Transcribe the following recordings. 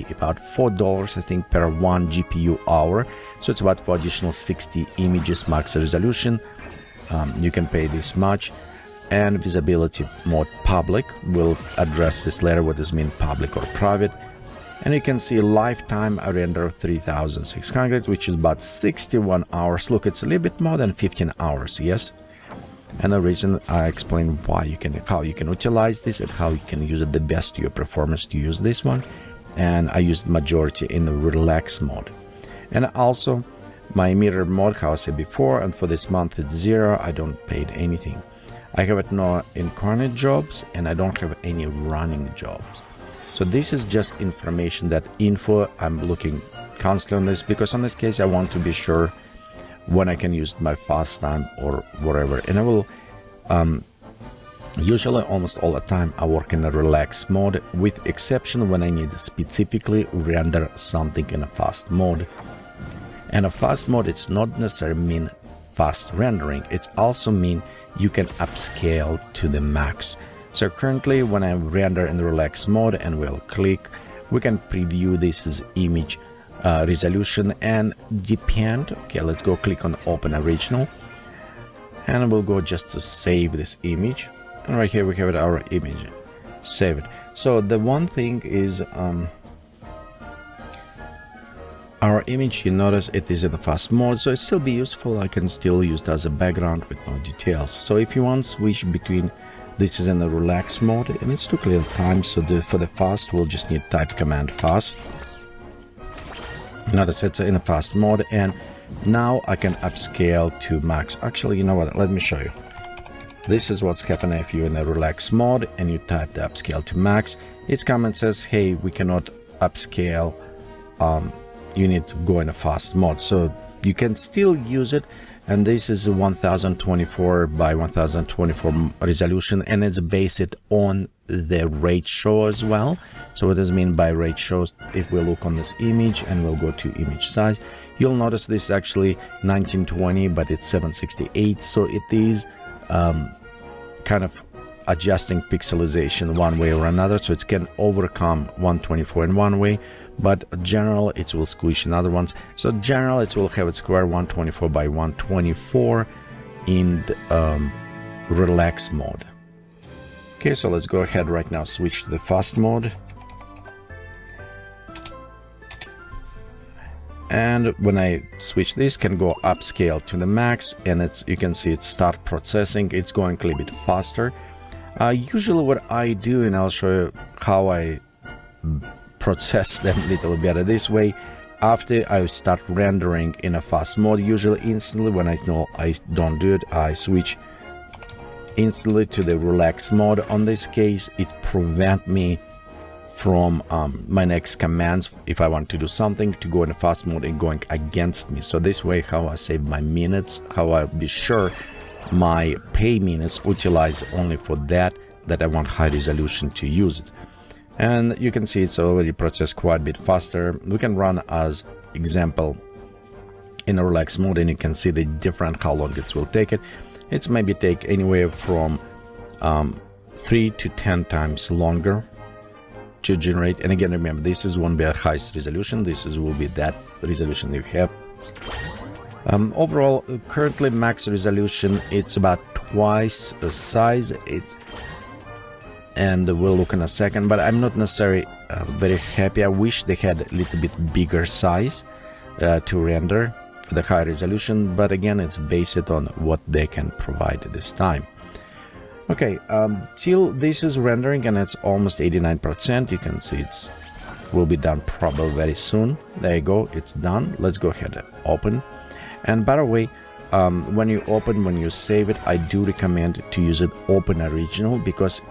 about $4 I think per 1 GPU hour, so it's about for additional 60 images max resolution. You can pay this much. And visibility mode public, we'll address this later, what does mean public or private. And you can see lifetime render 3600, which is about 61 hours. Look, it's a little bit more than 15 hours, yes. And the reason I explain why you can, how you can utilize this and how you can use it the best to your performance to use this one. And I used majority in the relax mode. And also my mirror mode, how I said before, and for this month it's 0. I don't pay anything. I have no incarnate jobs and I don't have any running jobs. So this is just information, that info. I'm looking constantly on this because on this case I want to be sure when I can use my fast time or whatever. And I will usually almost all the time I work in a relaxed mode, with exception when I need to specifically render something in a fast mode. And a fast mode, it's not necessarily mean fast rendering, it's also mean you can upscale to the max. So currently when I render in the relaxed mode and we'll click, we can preview this as image resolution and depend. Okay, let's go click on open original and we'll go just to save this image, and right here we have our image, save it. So the one thing is our image, you notice it is in the fast mode, so it still be useful. I can still use it as a background with no details. So if you want to switch between, this is in the relaxed mode and it's took a little time, so for the fast we'll just need type command fast. Notice it's in a fast mode, and now I can upscale to max. Actually, you know what, let me show you. This is what's happening if you're in the relaxed mode and you type the upscale to max. Its comment says, hey, we cannot upscale, you need to go in a fast mode. So you can still use it, and this is a 1024 by 1024 resolution, and it's based on the ratio as well. So what does it mean by ratio? If we look on this image and we'll go to image size, you'll notice this is actually 1920 but it's 768, so it is kind of adjusting pixelization one way or another, so it can overcome 124 in one way, but general it will squish in other ones. So general it will have it square 124 by 124 in the relax mode. Okay, so let's go ahead right now, switch to the fast mode. And when I switch this, can go upscale to the max, and it's, you can see it start processing. It's going a little bit faster. Usually what I do, and I'll show you how I process them a little better this way. After I start rendering in a fast mode, usually instantly, when I know I don't do it, I switch instantly to the relax mode. On this case, it prevent me from my next commands, if I want to do something, to go in a fast mode and going against me. So this way, how I save my minutes, how I be sure my pay minutes utilize only for that I want high resolution to use it. And you can see it's already processed quite a bit faster. We can run as example in a relax mode, and you can see the different how long it will take it. It's maybe take anywhere from 3 to 10 times longer to generate. And again, remember, this is won't be a highest resolution, will be that resolution you have. Overall, currently max resolution, it's about twice the size, and we'll look in a second, but I'm not necessarily very happy. I wish they had a little bit bigger size to render for the high resolution, but again, it's based on what they can provide at this time. Okay, till this is rendering and it's almost 89%. You can see it's will be done probably very soon. There you go, it's done. Let's go ahead and open. And by the way, when you open, when you save it, I do recommend to use it open original, because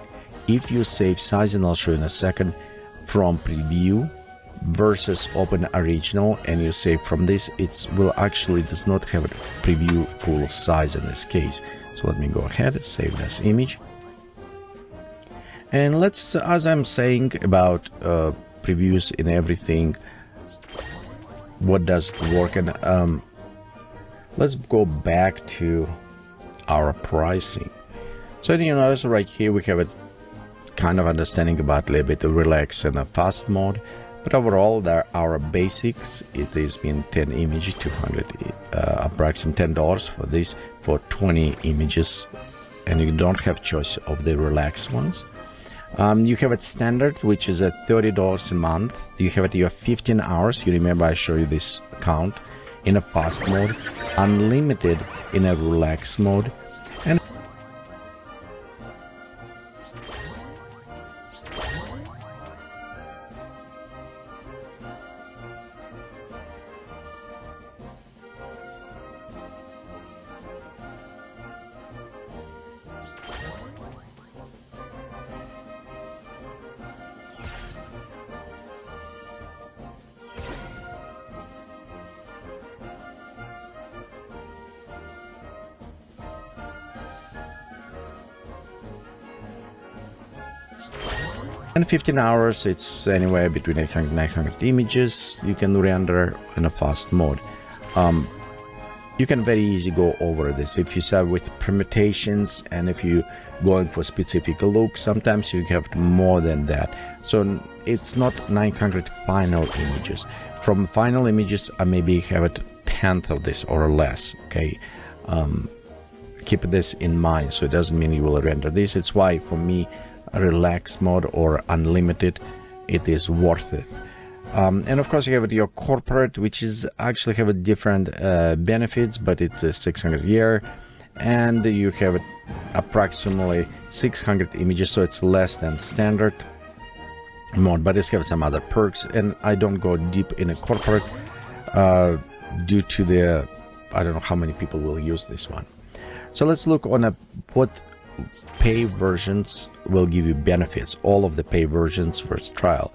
if you save size, and I'll show you in a second, from preview versus open original, and you save from this, it will actually does not have a preview full size in this case. So let me go ahead and save this image. And let's, as I'm saying about previews in everything, what does work, and let's go back to our pricing. So you notice right here we have a kind of understanding about a little bit of relax and a fast mode. But overall, there are basics. It has been 10 images, 200, approximately $10 for this, for 20 images, and you don't have choice of the relaxed ones. You have it standard, which is at $30 a month. You have it your 15 hours. You remember I showed you this count in a fast mode, unlimited in a relaxed mode, and in 15 hours, it's anywhere between 800 and 900 images you can render in a fast mode. You can very easy go over this if you start with permutations, and if you going for specific look, sometimes you have more than that. So it's not 900 final images. From final images, I maybe have a tenth of this or less. Okay, keep this in mind. So it doesn't mean you will render this. It's why for me, a relaxed mode or unlimited, it is worth it. And of course you have your corporate, which is actually have a different benefits, but it's a 600 a year, and you have approximately 600 images, so it's less than standard mode, but it's have some other perks, and I don't go deep in a corporate due to the, I don't know how many people will use this one. So let's look on what pay versions will give you benefits. All of the pay versions first trial.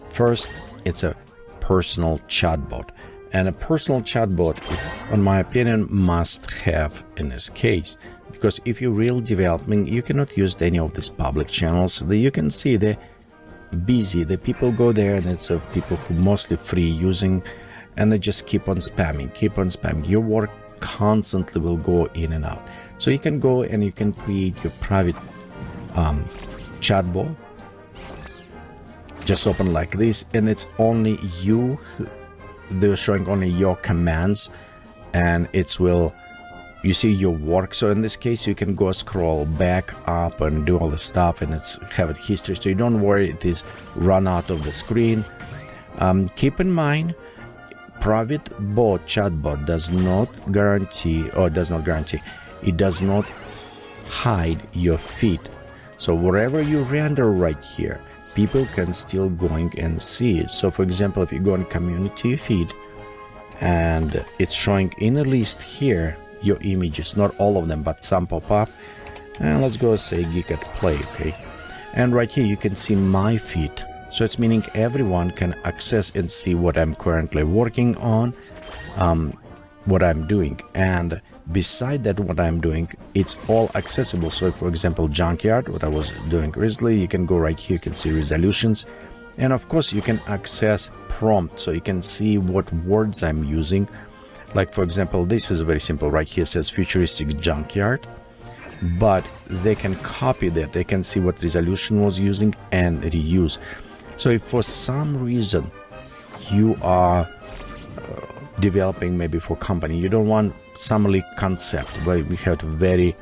First, it's a personal chatbot, and a personal chatbot, in my opinion, must have in this case, because if you're real developing, you cannot use any of these public channels. You can see they're busy, the people go there, and it's of people who mostly free using, and they just keep on spamming. Your work constantly will go in and out. So you can go and you can create your private chatbot. Just open like this, and it's only you. They're showing only your commands, and it will, you see your work. So in this case, you can go scroll back up and do all the stuff, and it's have it history. So you don't worry, it is run out of the screen. Keep in mind, private bot chatbot does not guarantee, it does not hide your feed. So wherever you render right here, people can still going and see it. So for example, if you go on community feed and it's showing in a list here your images, not all of them, but some pop up, and let's go say Geek at Play, okay, and right here you can see my feed. So it's meaning everyone can access and see what I'm currently working on, what I'm doing, and beside that, what I'm doing, it's all accessible. So for example, junkyard, what I was doing recently, you can go right here, you can see resolutions, and of course you can access prompt, so you can see what words I'm using. Like for example, this is very simple. Right here says futuristic junkyard, but they can copy that, they can see what resolution was using and reuse. So if for some reason you are developing maybe for company, you don't want some leak concept where we have a very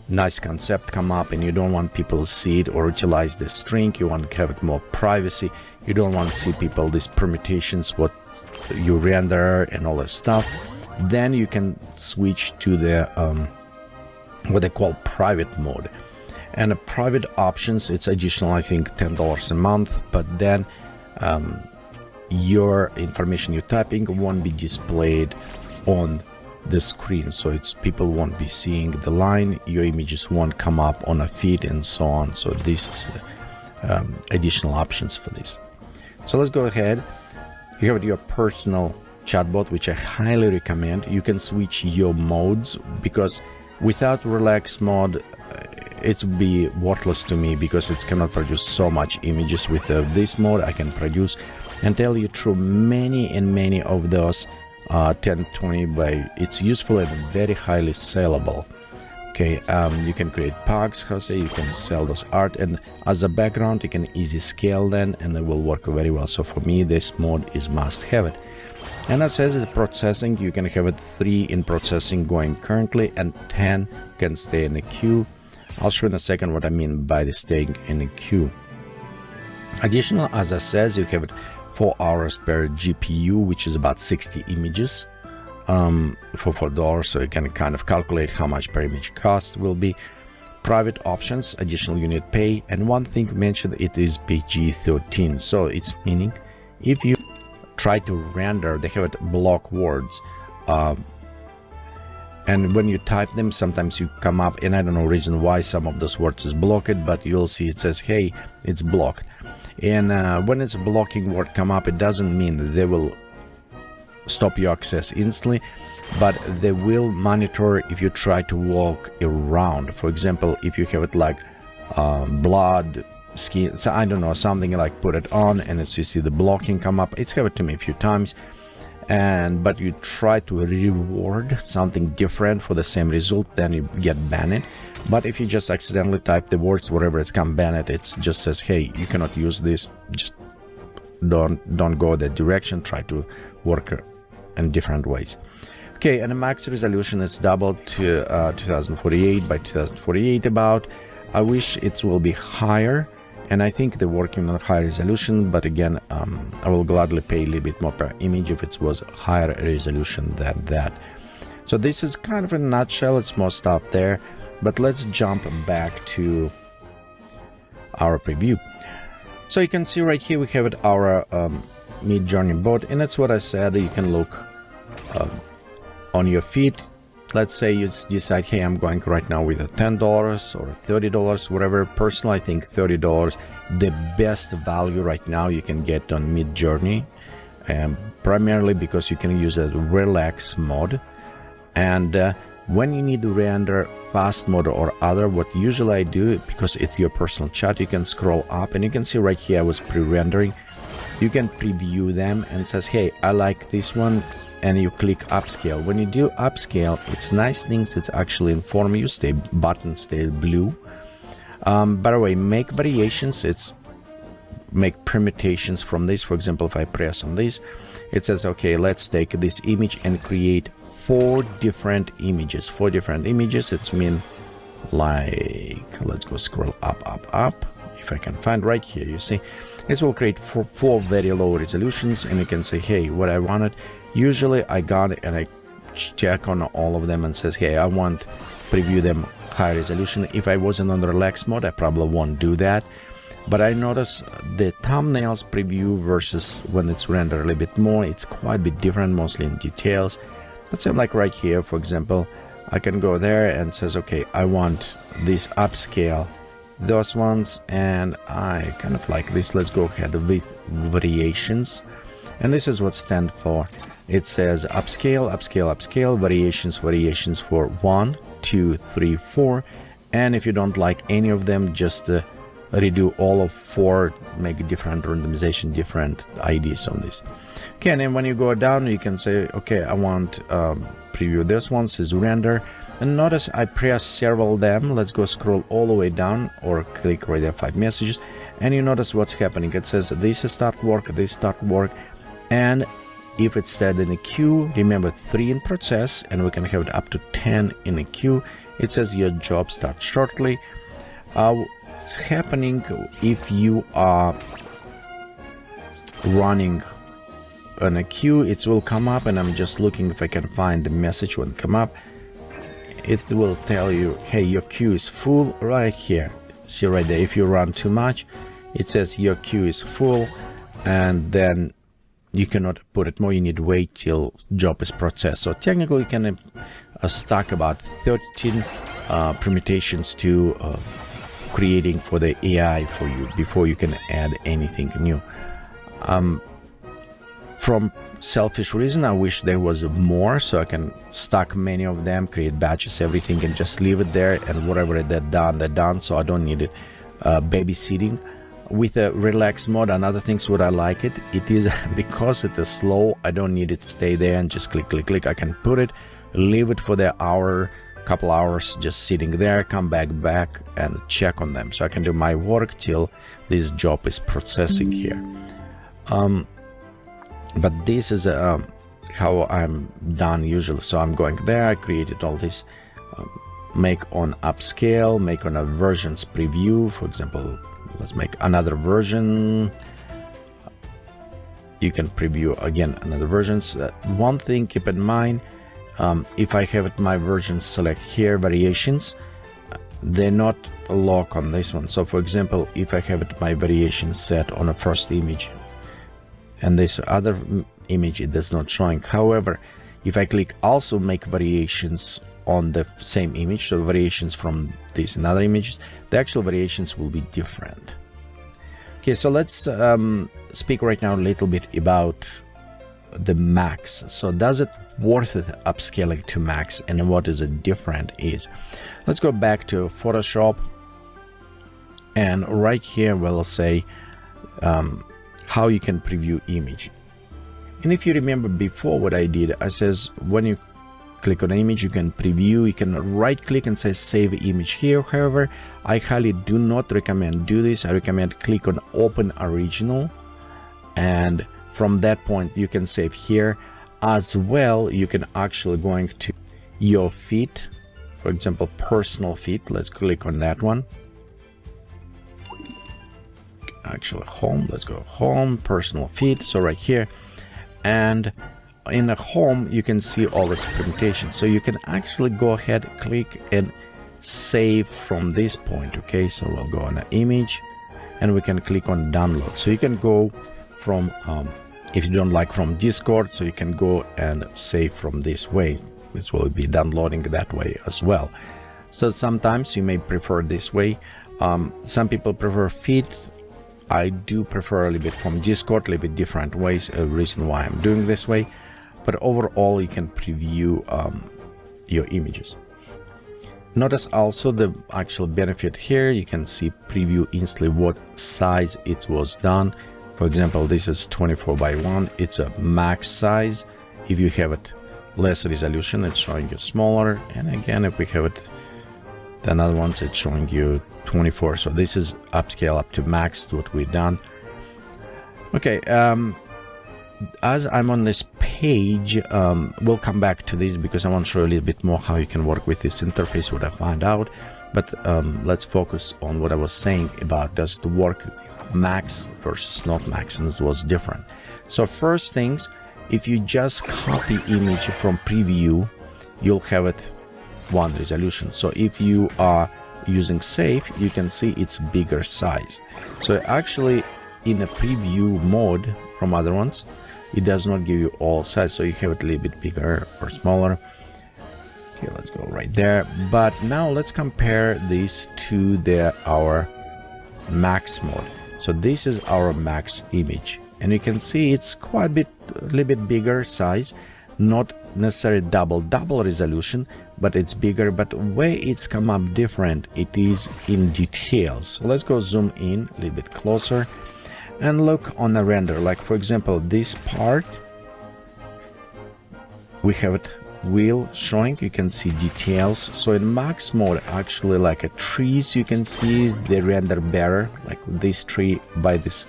nice concept come up and you don't want people to see it or utilize the string, you want to have it more privacy, you don't want to see people these permutations, what you render and all that stuff, then you can switch to the what they call private mode. And the private options, it's additional, I think $10 a month, but then your information you're typing won't be displayed on the screen, so it's people won't be seeing the line, your images won't come up on a feed and so on. So this is additional options for this. So let's go ahead. You have your personal chatbot, which I highly recommend. You can switch your modes, because without relax mode it would be worthless to me, because it cannot produce so much images. With this mode I can produce and tell you through many of those 1020 by it's useful and very highly sellable. Okay, you can create pugs, Jose, you can sell those art, and as a background you can easy scale then, and it will work very well. So for me, this mode is must have it. And it says it's processing, you can have it 3 in processing going currently, and 10 can stay in the queue. I'll show in a second what I mean by the staying in the queue. Additional, as I says, you have it 4 hours per GPU, which is about 60 images. For $4, so you can kind of calculate how much per image cost will be. Private options, additional unit pay, and one thing mentioned, it is PG-13, so it's meaning if you try to render, they have it block words, and when you type them, sometimes you come up, and I don't know reason why some of those words is blocked, but you'll see it says, hey, it's blocked. And when it's a blocking word come up, it doesn't mean that they will stop your access instantly, but they will monitor if you try to walk around. For example, if you have it like blood, skin, so I don't know, something like put it on and it's, you see the blocking come up. It's happened to me a few times, but you try to reward something different for the same result, then you get banned. But if you just accidentally type the words, whatever it's come banned, it just says, hey, you cannot use this, just don't go that direction, try to work in different ways. Okay, and the max resolution is doubled to 2048 by 2048 about. I wish it will be higher, and I think they're working on high resolution, but again, I will gladly pay a little bit more per image if it was higher resolution than that. So this is kind of a nutshell, it's more stuff there, but let's jump back to our preview. So you can see right here we have it, our Mid-Journey bot, and that's what I said. You can look on your feed. Let's say you decide, hey, I'm going right now with a $10 or $30, whatever. Personally, I think $30 the best value right now you can get on Mid-Journey, primarily because you can use a relax mode, and when you need to render fast mode or other, what usually I do, because it's your personal chat, you can scroll up and you can see right here I was pre-rendering. You can preview them and it says, hey, I like this one, and you click upscale. When you do upscale, it's nice things, it's actually inform you, button stay blue. By the way, make variations, it's make permutations from this. For example, if I press on this, it says, okay, let's take this image and create 4 different images. 4 different images, it's mean like, let's go scroll up, if I can find right here, you see, this will create 4 very low resolutions, and you can say, hey, what I wanted. Usually I got it and I check on all of them and says, hey, I want preview them high resolution. If I wasn't on the relax mode, I probably won't do that. But I notice the thumbnails preview versus when it's rendered a little bit more, it's quite a bit different, mostly in details. But same like right here, for example, I can go there and says, okay, I want this upscale, those ones, and I kind of like this. Let's go ahead with variations, and this is what stands for. It says upscale, upscale, upscale, variations, variations for 1, 2, 3, 4, and if you don't like any of them, just redo all of 4, make different randomization, different IDs on this. Okay, and then when you go down, you can say, okay, I want preview this one, says render, and notice I press several of them. Let's go scroll all the way down, or click right there, 5 messages, and you notice what's happening. It says this start work, this start work, and if it's set in a queue, remember 3 in process, and we can have it up to 10 in a queue. It says your job starts shortly. It's happening if you are running on a queue, it will come up, and I'm just looking if I can find the message when it come up. It will tell you, hey, your queue is full right here. See right there, if you run too much, it says your queue is full, and then you cannot put it more, you need to wait till job is processed. So technically you can stack about 13 permutations to creating for the AI for you before you can add anything new. From selfish reason, I wish there was more, so I can stack many of them, create batches, everything, and just leave it there, and whatever they're done, so I don't need it babysitting. With a relaxed mode, another things what I like it is because it is slow, I don't need it stay there and just click. I can put it, leave it for the hour, couple hours just sitting there, come back and check on them. So I can do my work till this job is processing here. But this is how I'm done usually. So I'm going there, I created all this, make on upscale, make on a versions preview. For example, let's make another version. You can preview again another versions. One thing keep in mind, if I have my versions select here, variations, they're not locked on this one. So for example, if I have my variations set on a first image and this other image, it is not showing. However, if I click also make variations on the same image, so variations from these and other images, the actual variations will be different. Okay, so let's speak right now a little bit about the max. So does it worth it upscaling to max, and what is it different is? Let's go back to Photoshop, and right here we'll say how you can preview image. And if you remember before, what I did, I says when you click on image, you can preview, you can right click and say save image here. However, I highly do not recommend do this. I recommend click on open original, and from that point you can save here. As well, you can actually going to your feed, for example, personal feed. Let's click on that one. Actually home, let's go home, personal feed. So right here, and in the home you can see all this implementation, so you can actually go ahead, click and save from this point. Okay, so we'll go on an image and we can click on download. So you can go from if you don't like from Discord, so you can go and save from this way. This will be downloading that way as well. So sometimes you may prefer this way. Some people prefer feed. I do prefer a little bit from Discord, a little bit different ways, a reason why I'm doing this way. But overall, you can preview your images. Notice also the actual benefit here. You can see preview instantly what size it was done. For example, this is 24:1. It's a max size. If you have it less resolution, it's showing you smaller. And again, if we have it, the another ones, it's showing you 24. So this is upscale up to max to what we've done. Okay, as I'm on this page, we'll come back to this because I want to show you a little bit more how you can work with this interface, what I find out. But let's focus on what I was saying about does it work max versus not max, and it was different. So first things, if you just copy image from preview, you'll have it one resolution. So if you are using save, you can see it's bigger size. So actually in a preview mode from other ones, it does not give you all size, so you have it a little bit bigger or smaller. Okay, let's go right there. But now let's compare this to our max mode. So this is our max image, and you can see it's quite a little bit bigger size, not necessarily double resolution, but it's bigger. But where it's come up different, it is in details. So let's go zoom in a little bit closer and look on the render. Like for example, this part, we have it wheel showing, you can see details. So in max mode, actually like a trees, you can see they render better, like this tree by this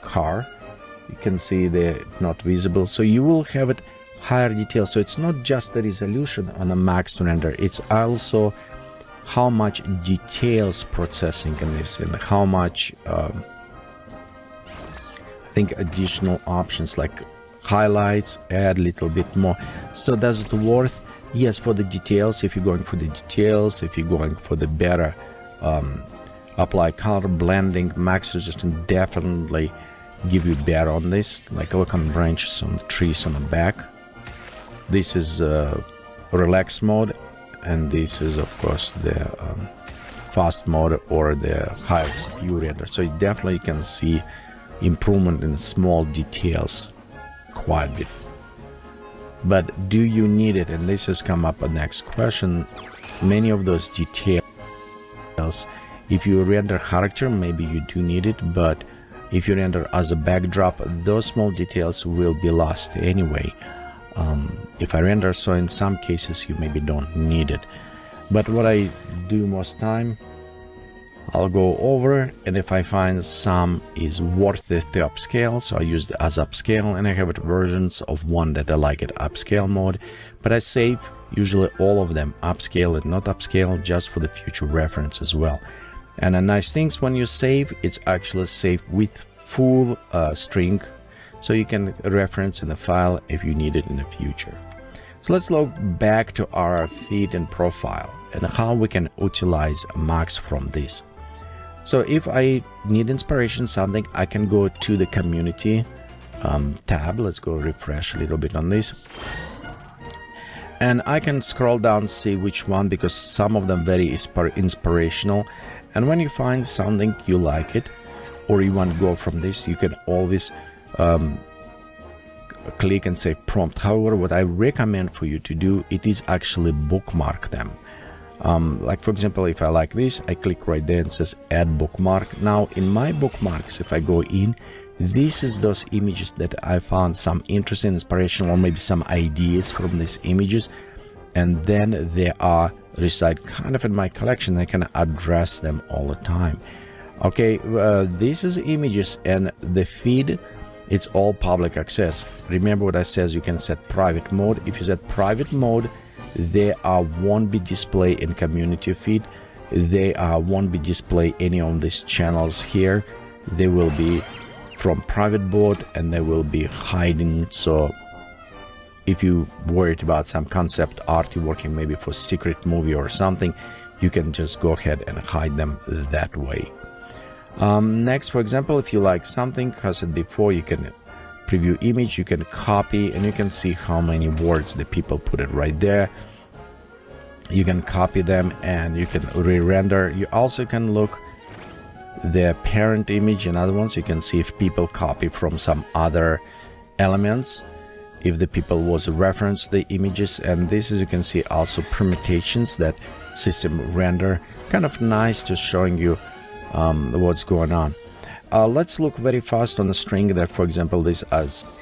car, you can see they're not visible. So you will have it higher detail. So it's not just the resolution on a max render, it's also how much details processing in this, and how much I think additional options like highlights, add a little bit more. So does it worth? Yes, for the details. If you're going for the details, if you're going for the better apply color blending, max resolution definitely give you better on this. Like look on branches on the trees on the back. This is relax mode, and this is of course the fast mode or the highest view render. So you definitely can see improvement in small details quite a bit. But do you need it? And this has come up a next question. Many of those details, if you render character, maybe you do need it, but if you render as a backdrop, those small details will be lost anyway. If I render, so in some cases you maybe don't need it. But what I do most time, I'll go over, and if I find some is worth it to upscale, so I use it as upscale, and I have it versions of one that I like it upscale mode, but I save usually all of them upscale and not upscale just for the future reference as well. And a nice thing is when you save, it's actually saved with full string, so you can reference in the file if you need it in the future. So let's look back to our feed and profile and how we can utilize Max from this. So if I need inspiration something, I can go to the community tab. Let's go refresh a little bit on this. And I can scroll down, see which one, because some of them very inspirational. And when you find something you like it, or you want to go from this, you can always click and say prompt. However, what I recommend for you to do, it is actually bookmark them. Like for example, if I like this, I click right there and says add bookmark. Now in my bookmarks, if I go in, this is those images that I found some interesting, inspiration, or maybe some ideas from these images, and then they are reside kind of in my collection. I can address them all the time. Okay, this is images, and the feed, it's all public access. Remember what I says, you can set private mode. If you set private mode, they won't be displayed in community feed. They won't be displayed any of these channels here. They will be from private board, and they will be hiding. So if you worried about some concept art, you're working maybe for secret movie or something, you can just go ahead and hide them that way. Next, for example, if you like something, as I said before, you can preview image, you can copy, and you can see how many words the people put it right there. You can copy them and you can re-render. You also can look the parent image and other ones. You can see if people copy from some other elements, if the people was reference the images. And this is, you can see also permutations that system render. Kind of nice, just showing you what's going on. Let's look very fast on the string that, for example, this as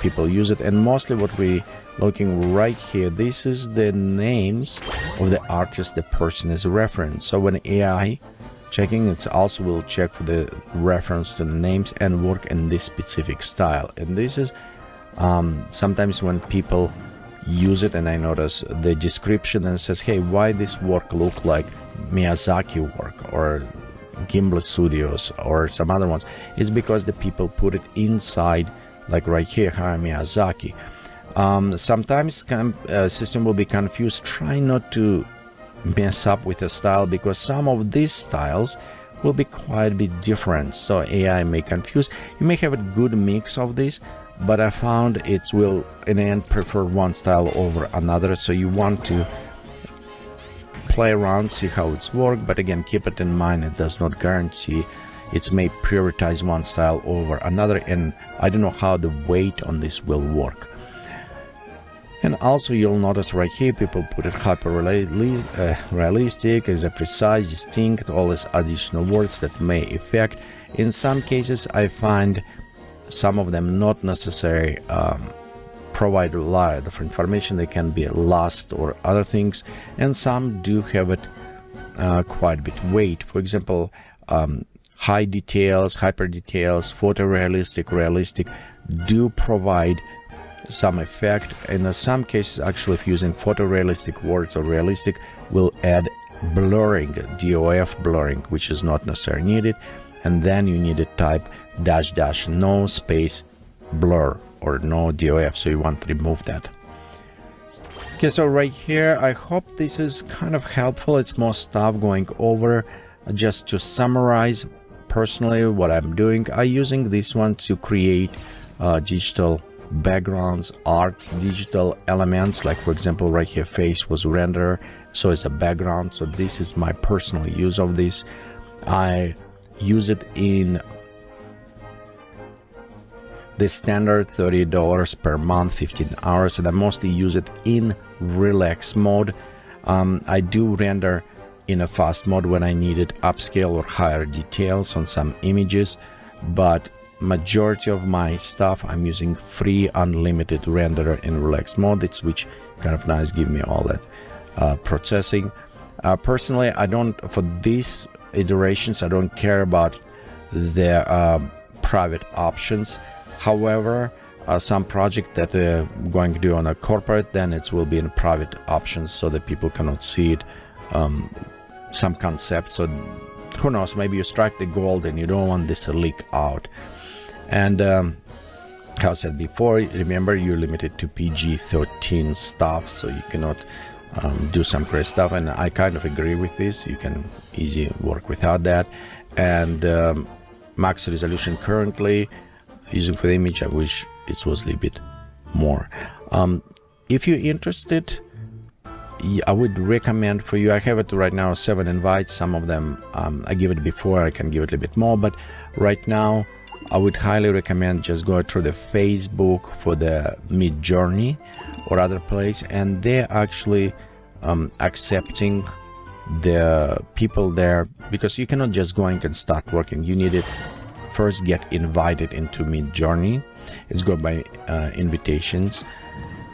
People use it, and mostly what we looking right here, this is the names of the artist the person is referenced. So when AI checking. It also will check for the reference to the names and work in this specific style. And this is sometimes when people use it, and I notice the description and it says, hey, why this work look like Miyazaki work or Gimli Studios or some other ones, is because the people put it inside, like right here, Hayao Miyazaki. Sometimes system will be confused. Try not to mess up with the style, because some of these styles will be quite a bit different, so AI may confuse. You may have a good mix of this, but I found it will in the end prefer one style over another, so you want to play around, see how it's work, but again, keep it in mind, it does not guarantee. It may prioritize one style over another, and I don't know how the weight on this will work. And also you'll notice right here people put it hyper realistic, is a precise, distinct, all these additional words that may affect. In some cases I find some of them not necessary, provide a lot of information. They can be lost or other things, and some do have it quite a bit weight. For example, high details, hyper details, photorealistic, realistic do provide some effect. In some cases, actually, if using photorealistic words or realistic, will add blurring, DOF blurring, which is not necessarily needed. And then you need to type -- no space blur or no DOF, so you want to remove that. Okay, so right here, I hope this is kind of helpful. It's more stuff going over. Just to summarize, personally, what I'm doing, I'm using this one to create digital backgrounds, art, digital elements, like for example right here face was rendered, so it's a background. So this is my personal use of this. I use it in the standard $30 per month, 15 hours, and I mostly use it in relax mode. I do render in a fast mode when I needed upscale or higher details on some images, but majority of my stuff I'm using free unlimited renderer in relax mode. It's which kind of nice, give me all that processing. Personally, I don't, for these iterations, I don't care about the private options. However, some project that going to do on a corporate, then it will be in private options so that people cannot see it, some concept. So who knows, maybe you strike the gold and you don't want this to leak out. And how I said before, remember you're limited to PG-13 stuff, so you cannot do some crazy stuff, and I kind of agree with this. You can easily work without that. And max resolution currently using for the image, I wish it was a little bit more. If you're interested, I would recommend for you, I have it right now 7 invites. Some of them I give it before, I can give it a little bit more, but right now I would highly recommend just go through the Facebook for the Midjourney or other place, and they're actually accepting the people there, because you cannot just go in and start working. You need to first get invited into Midjourney. It's go by invitations.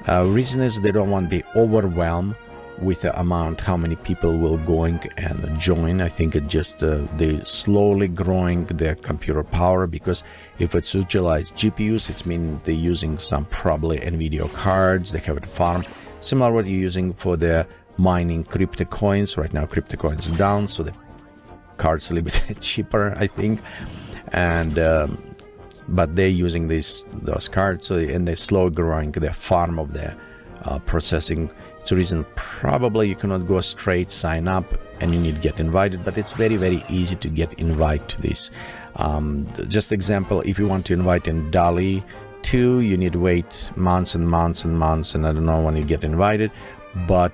Reason is they don't want to be overwhelmed with the amount how many people will going and join. I think it just they slowly growing their computer power, because if it's utilized GPUs, it's mean they're using some probably NVIDIA cards. They have it farm similar what you're using for the mining crypto coins. Right now crypto coins is down, so the cards a little bit cheaper, I think. And but they're using those cards, so and they're slow growing the farm of the processing. It's a reason probably you cannot go straight sign up and you need to get invited, but it's very, very easy to get invited to this. Just example, if you want to invite in DALL-E 2, you need to wait months and months and months, and I don't know when you get invited, but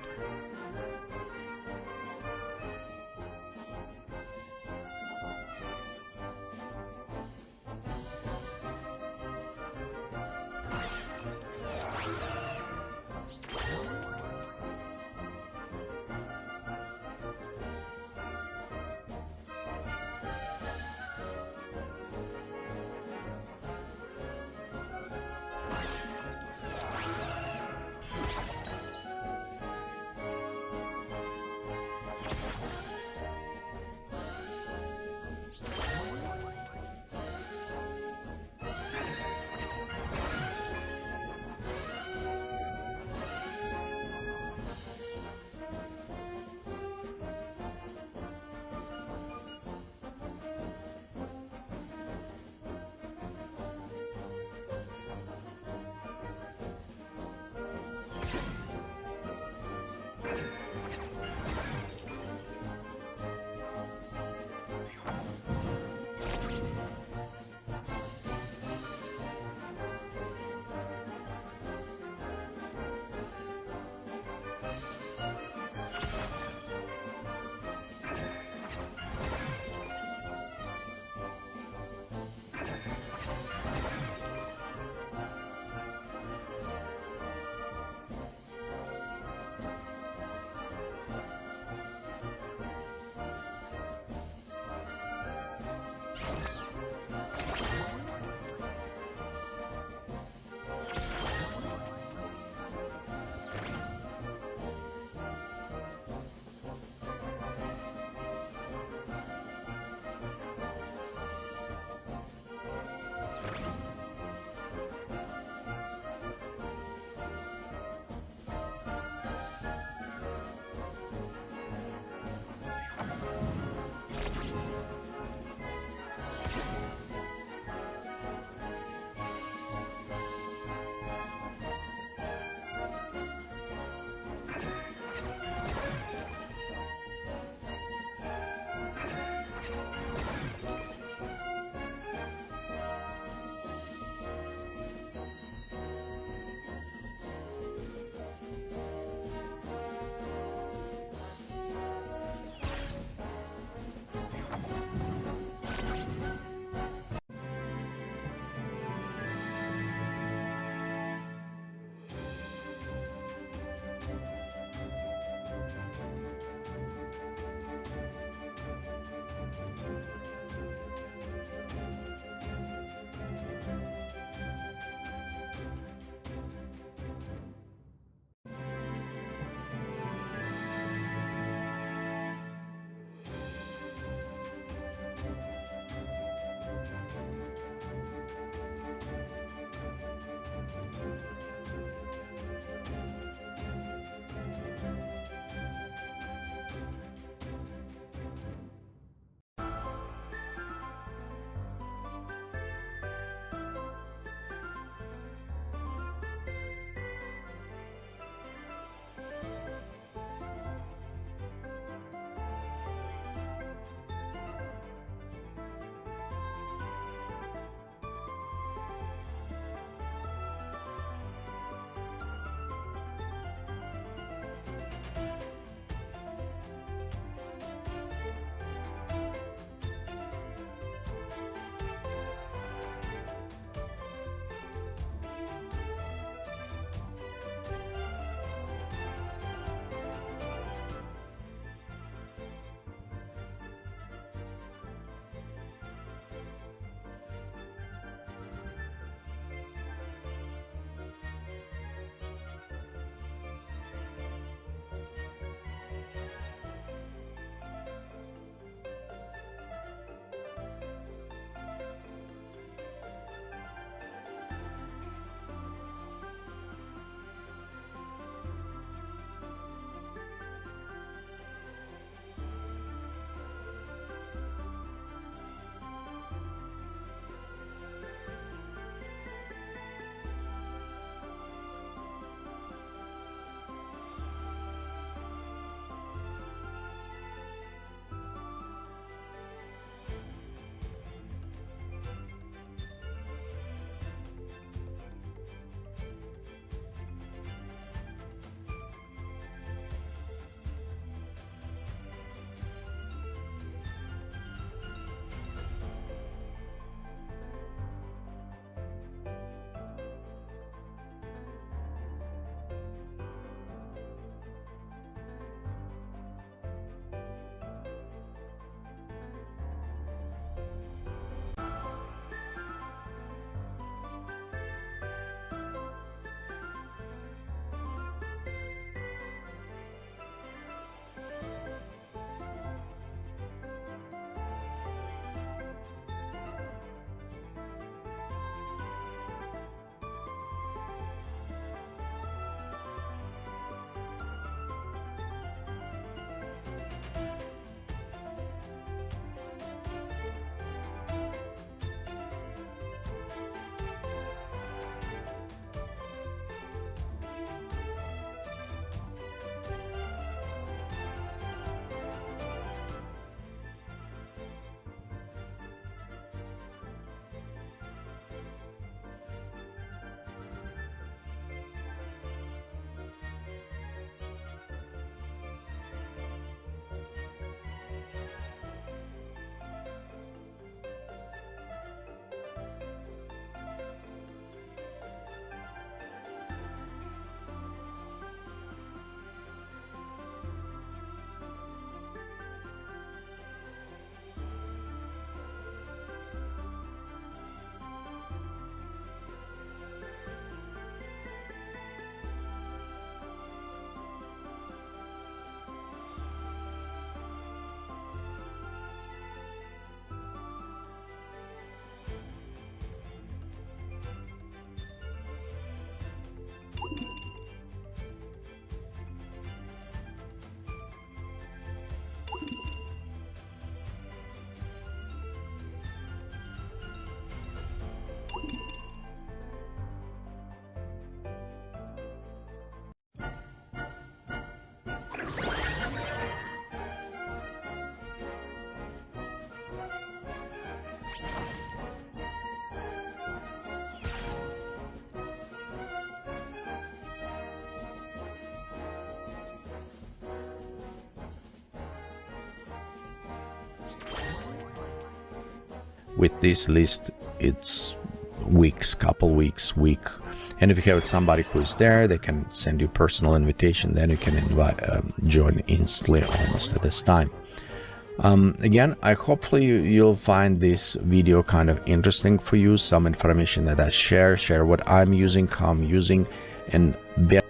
With this list, it's weeks, couple weeks, week. And if you have somebody who is there, they can send you personal invitation, then you can join instantly almost at this time. Again, hopefully you'll find this video kind of interesting for you, some information that I share what I'm using, how I'm using, and best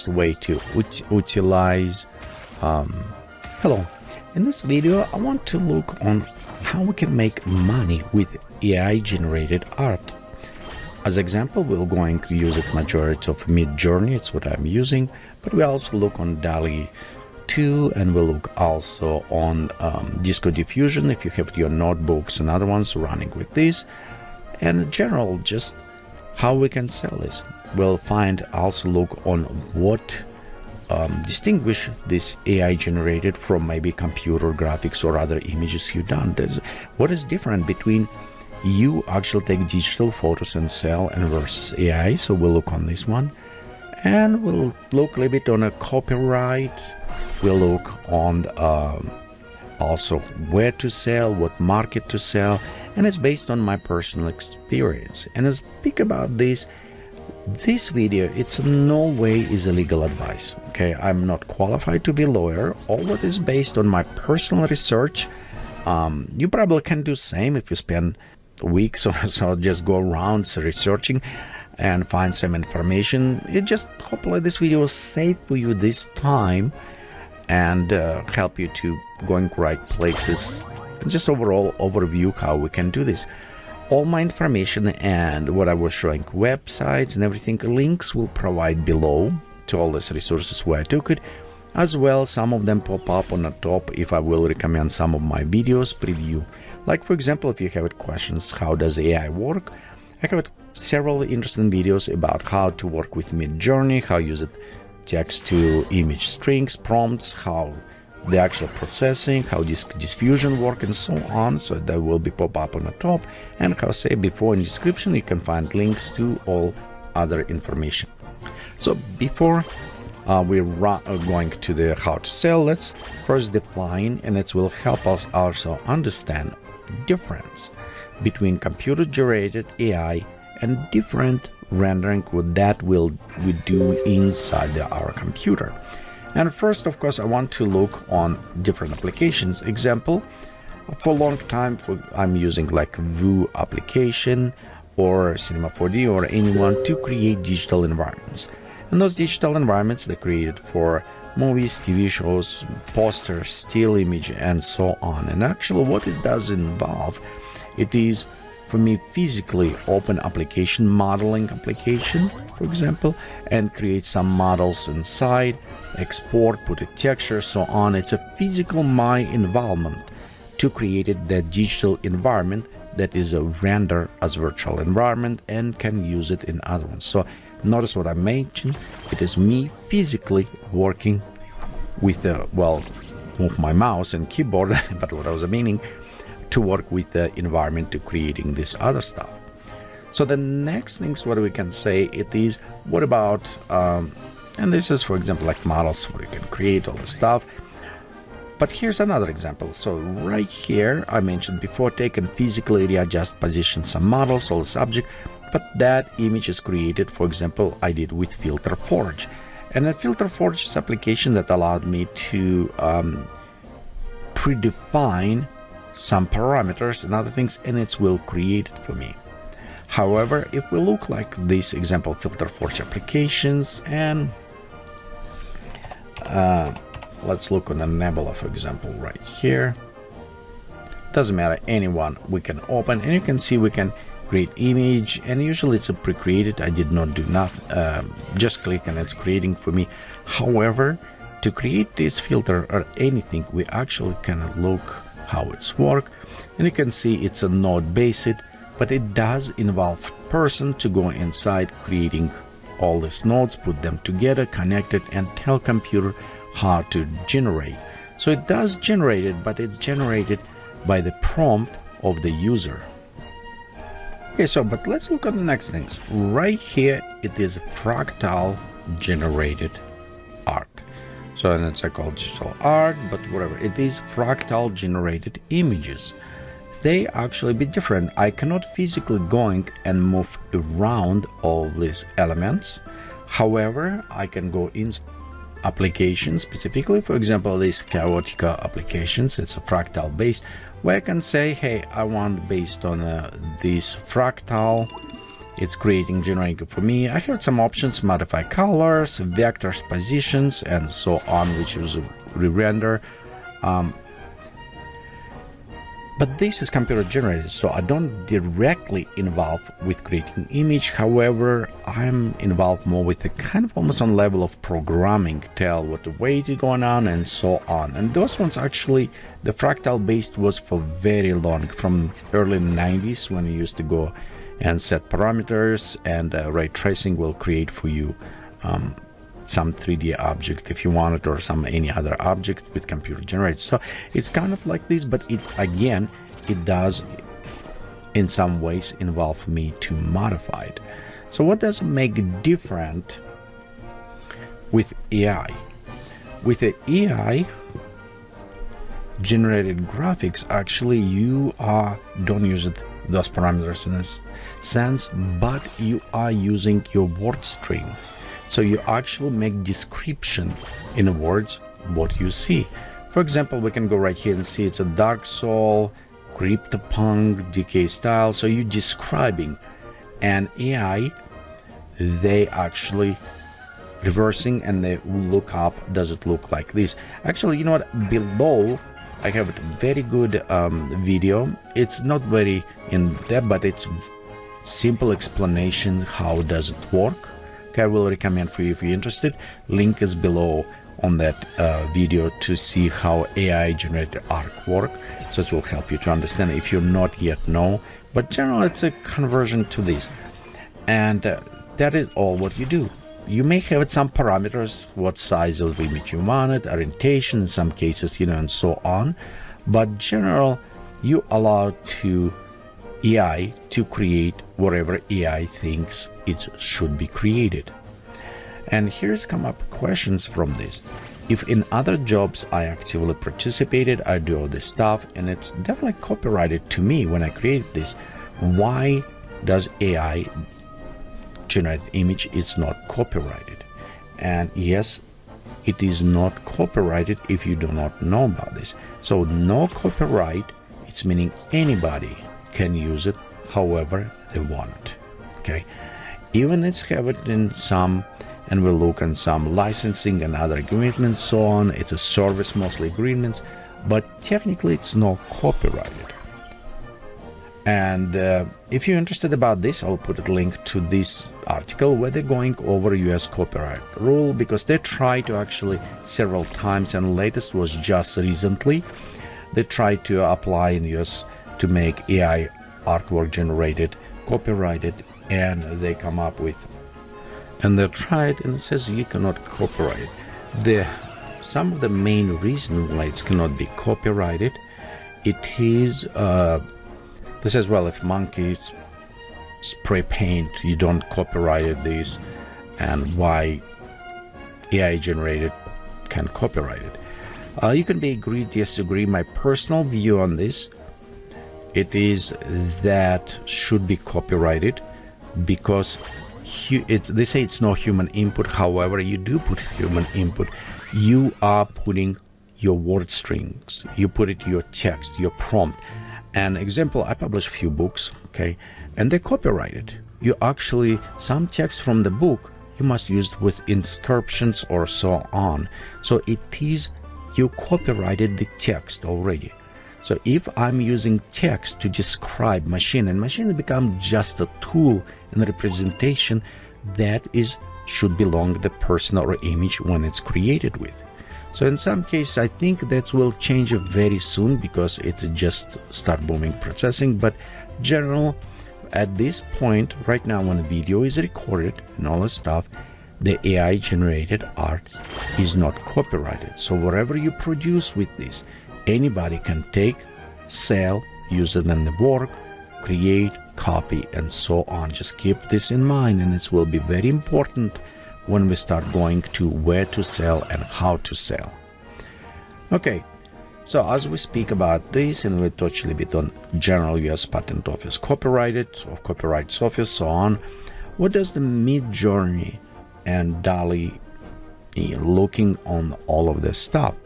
way to utilize. Hello, in this video I want to look on how we can make money with AI generated art. As example, we're going to use it majority of Midjourney, it's what I'm using, but we also look on DALL-E 2, and we'll look also on Disco Diffusion if you have your notebooks and other ones running with this, and in general just how we can sell this. We'll also look on what distinguish this AI generated from maybe computer graphics or other images you've done. What is different between you actually take digital photos and sell and versus AI. So we'll look on this one, and we'll look a little bit on a copyright. We'll look on also where to sell, what market to sell, and it's based on my personal experience. And I speak about this video, it's in no way is a legal advice. Okay, I'm not qualified to be a lawyer. All that is based on my personal research. You probably can do same if you spend weeks or so, just go around researching and find some information. It just hopefully this video will save for you this time and help you to going right places, and just overall overview how we can do this. All my information and what I was showing, websites and everything, links will provide below to all these resources where I took it. As well, some of them pop up on the top if I will recommend some of my videos preview. Like for example, if you have questions, how does AI work? I have several interesting videos about how to work with Midjourney, how use it text to image strings, prompts, how the actual processing, how this diffusion work, and so on. So that will be pop up on the top, and how I say before in the description you can find links to all other information. So before we're going to the how to sell, let's first define, and it will help us also understand the difference between computer generated AI and different rendering that we do inside our computer. And first, of course, I want to look on different applications. Example, for a long time, I'm using like VOIN application or Cinema 4D or anyone to create digital environments. And those digital environments, they're created for movies, TV shows, posters, still image, and so on. And actually what it does involve, it is for me physically open application, modeling application, for example, and create some models inside, export, put a texture, so on. It's a physical my involvement to create that digital environment that is a render as virtual environment and can use it in other ones. So notice what I mentioned. It is me physically working with the, well, move my mouse and keyboard, but what I was meaning, to work with the environment to creating this other stuff. So the next things what we can say it is, what about, and this is for example like models where you can create all the stuff. But here's another example. So right here, I mentioned before, take and physically readjust position some models or subject, but that image is created, for example, I did with Filter Forge. And a Filter Forge is application that allowed me to predefine some parameters and other things, and it will create it for me. However, if we look like this example, Filter Forge applications, and let's look on the Nebula, for example, right here. Doesn't matter, anyone we can open, and you can see we can create image, and usually it's a pre-created. I did not do nothing, just click and it's creating for me. However, to create this filter or anything, we actually can look how it's work, and you can see it's a node based, but it does involve person to go inside creating all these nodes, put them together, connect it, and tell computer how to generate. So it does generate it, but it's generated by the prompt of the user. Okay, so but let's look at the next things. Right here, it is fractal generated art. So and it's called digital art, but whatever, it is fractal generated images. They actually be different. I cannot physically going and move around all these elements. However, I can go in applications specifically, for example, these Chaotica applications, it's a fractal based, where I can say, hey, I want based on this fractal, it's creating, generating for me. I have some options, modify colors, vectors, positions, and so on, which is re-render. But this is computer generated, so I don't directly involve with creating image. However, I'm involved more with the kind of almost on level of programming, tell what the weight is going on and so on. And those ones actually, the fractal based was for very long, from early 90s when you used to go and set parameters, and ray tracing will create for you some 3D object if you want it, or some any other object with computer generated. So it's kind of like this, but it again, it does in some ways involve me to modify it. So what does it make different with AI? With the AI generated graphics, actually you don't use those parameters in a sense, but you are using your word stream. So you actually make description in words what you see. For example, we can go right here and see it's a Dark Soul, CryptoPunk, Decay style. So you're describing, and AI, they actually reversing and they look up, does it look like this? Actually, you know what, below I have a very good video. It's not very in depth, but it's simple explanation how does it work. I will recommend for you if you're interested. Link is below on that video to see how AI generated art work. So it will help you to understand if you not yet know. But generally, it's a conversion to this, and that is all what you do. You may have some parameters, what size of image you wanted, orientation in some cases, you know, and so on. But general, you allow to AI to create whatever AI thinks it should be created. And here's come up questions from this. If in other jobs I actively participated, I do all this stuff, and it's definitely copyrighted to me when I created this, why does AI generate image? It's not copyrighted? And yes, it is not copyrighted if you do not know about this. So no copyright, it's meaning anybody can use it however they want it. Okay, even it's have it in some, and we'll look on some licensing and other agreements, so on. It's a service mostly agreements, but technically it's not copyrighted. And if you're interested about this, I'll put a link to this article where they're going over US copyright rule, because they try to actually several times, and latest was just recently, they tried to apply in US to make AI artwork generated, copyrighted, and they come up with, and they try it, and it says you cannot copyright it. Some of the main reasons why it cannot be copyrighted, it is this says, well, if monkeys spray paint, you don't copyright this, and why AI generated can copyright it. You can be agree, disagree. My personal view on this, it is that should be copyrighted because they say it's no human input. However, you do put human input. You are putting your word strings, you put it your text, your prompt. An example, I published a few books, okay, and they're copyrighted. You actually, some text from the book, you must use it with inscriptions or so on. So it is, you copyrighted the text already. So if I'm using text to describe machine, and machine become just a tool and representation that should belong to the person or image when it's created with. So in some cases, I think that will change very soon because it just start booming processing. But general, at this point, right now when the video is recorded and all this stuff, the AI generated art is not copyrighted. So whatever you produce with this, anybody can take, sell, use it in the work, create, copy, and so on. Just keep this in mind, and it will be very important when we start going to where to sell and how to sell. Okay, so as we speak about this, and we'll touch a little bit on general US Patent Office copyrighted or copyrights office, so on. What does the Midjourney and DALL-E looking on all of this stuff?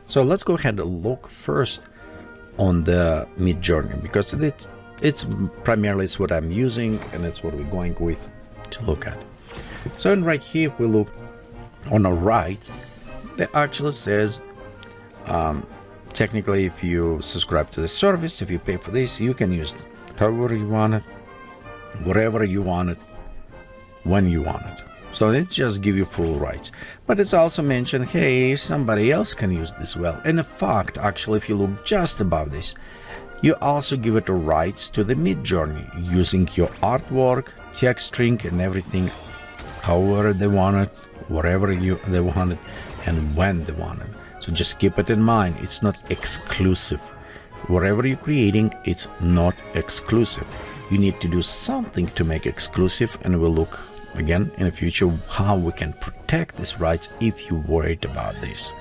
So let's go ahead and look first on the Midjourney, because it's primarily it's what I'm using and it's what we're going with to look at. So and right here, if we look on the right, it actually says technically if you subscribe to the service, if you pay for this, you can use it however you want it, wherever you want it, when you want it. So it just give you full rights. But it's also mentioned, hey, somebody else can use this well. And in fact, actually, if you look just above this, you also give it the rights to the Midjourney using your artwork, text string, and everything, however they want it, wherever they want it, and when they want it. So just keep it in mind, it's not exclusive. Whatever you're creating, it's not exclusive. You need to do something to make exclusive, and we'll look again in the future how we can protect these rights if you're worried about this.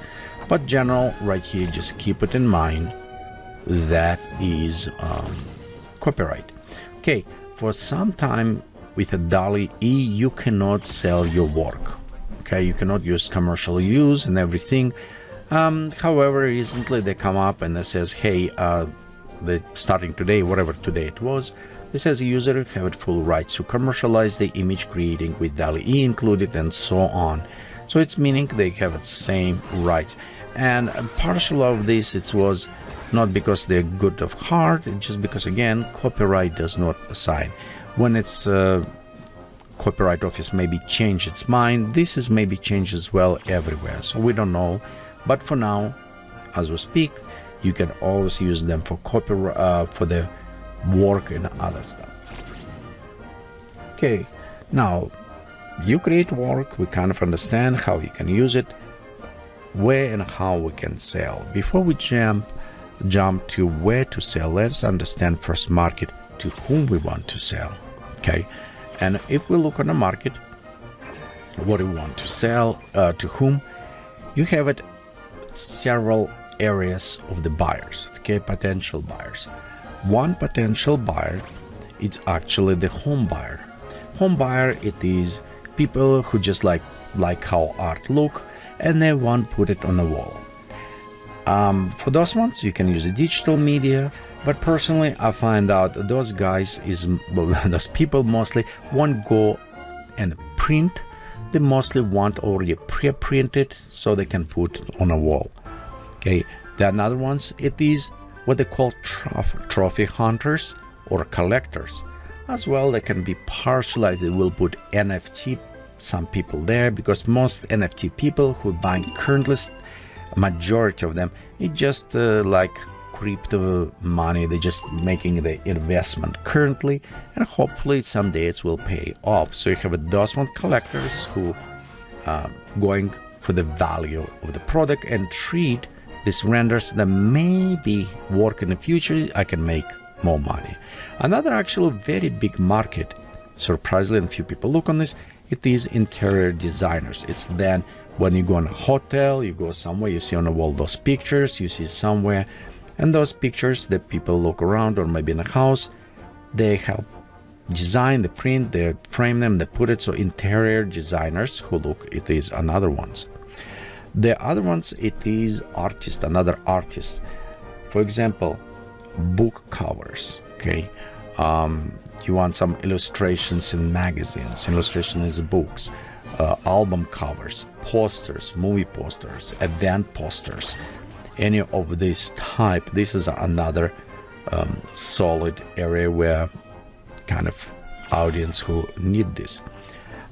But general, right here, just keep it in mind, that is copyright. Okay, for some time with a DALL-E, you cannot sell your work. Okay, you cannot use commercial use and everything. However, recently they come up and it says, hey, starting today, whatever today it was, it says the user have full rights to commercialize the image creating with DALL-E included and so on. So it's meaning they have the same rights. And partial of this, it was not because they're good of heart, it's just because, again, copyright does not assign. When it's copyright office maybe change its mind, this is maybe changed as well everywhere. So we don't know. But for now, as we speak, you can always use them for copyright, for the work and other stuff. Okay, now you create work, we kind of understand how you can use it, where and how we can sell. Before we jump to where to sell, let's understand first market, to whom we want to sell. Okay, and if we look on the market, what do we want to sell, to whom, you have it several areas of the buyers, okay, potential buyers. One potential buyer, it's actually the home buyer. Home buyer, it is people who just like how art look and they want to put it on the wall. For those ones, you can use the digital media, but personally, I find out that those guys those people mostly won't go and print. They mostly want already pre-printed so they can put it on a wall. Okay, the another ones, it is what they call trophy hunters or collectors. As well, they can be partial, like they will put NFT, some people there, because most NFT people who buy currently, majority of them, it just like crypto money. They're just making the investment currently, and hopefully someday it will pay off. So you have those one collectors who going for the value of the product and treat these renders that maybe work in the future. I can make more money. Another actually very big market, surprisingly, and few people look on this, it is interior designers. It's then when you go in a hotel, you go somewhere, you see on the wall those pictures, you see somewhere, and those pictures that people look around, or maybe in a house, they help design, they print, they frame them, they put it. So interior designers who look, it is another ones. The other ones, it is artist, another artist. For example, book covers, okay? You want some illustrations in magazines, illustrations in books, album covers, posters, movie posters, event posters, any of this type. This is another solid area where kind of audience who need this.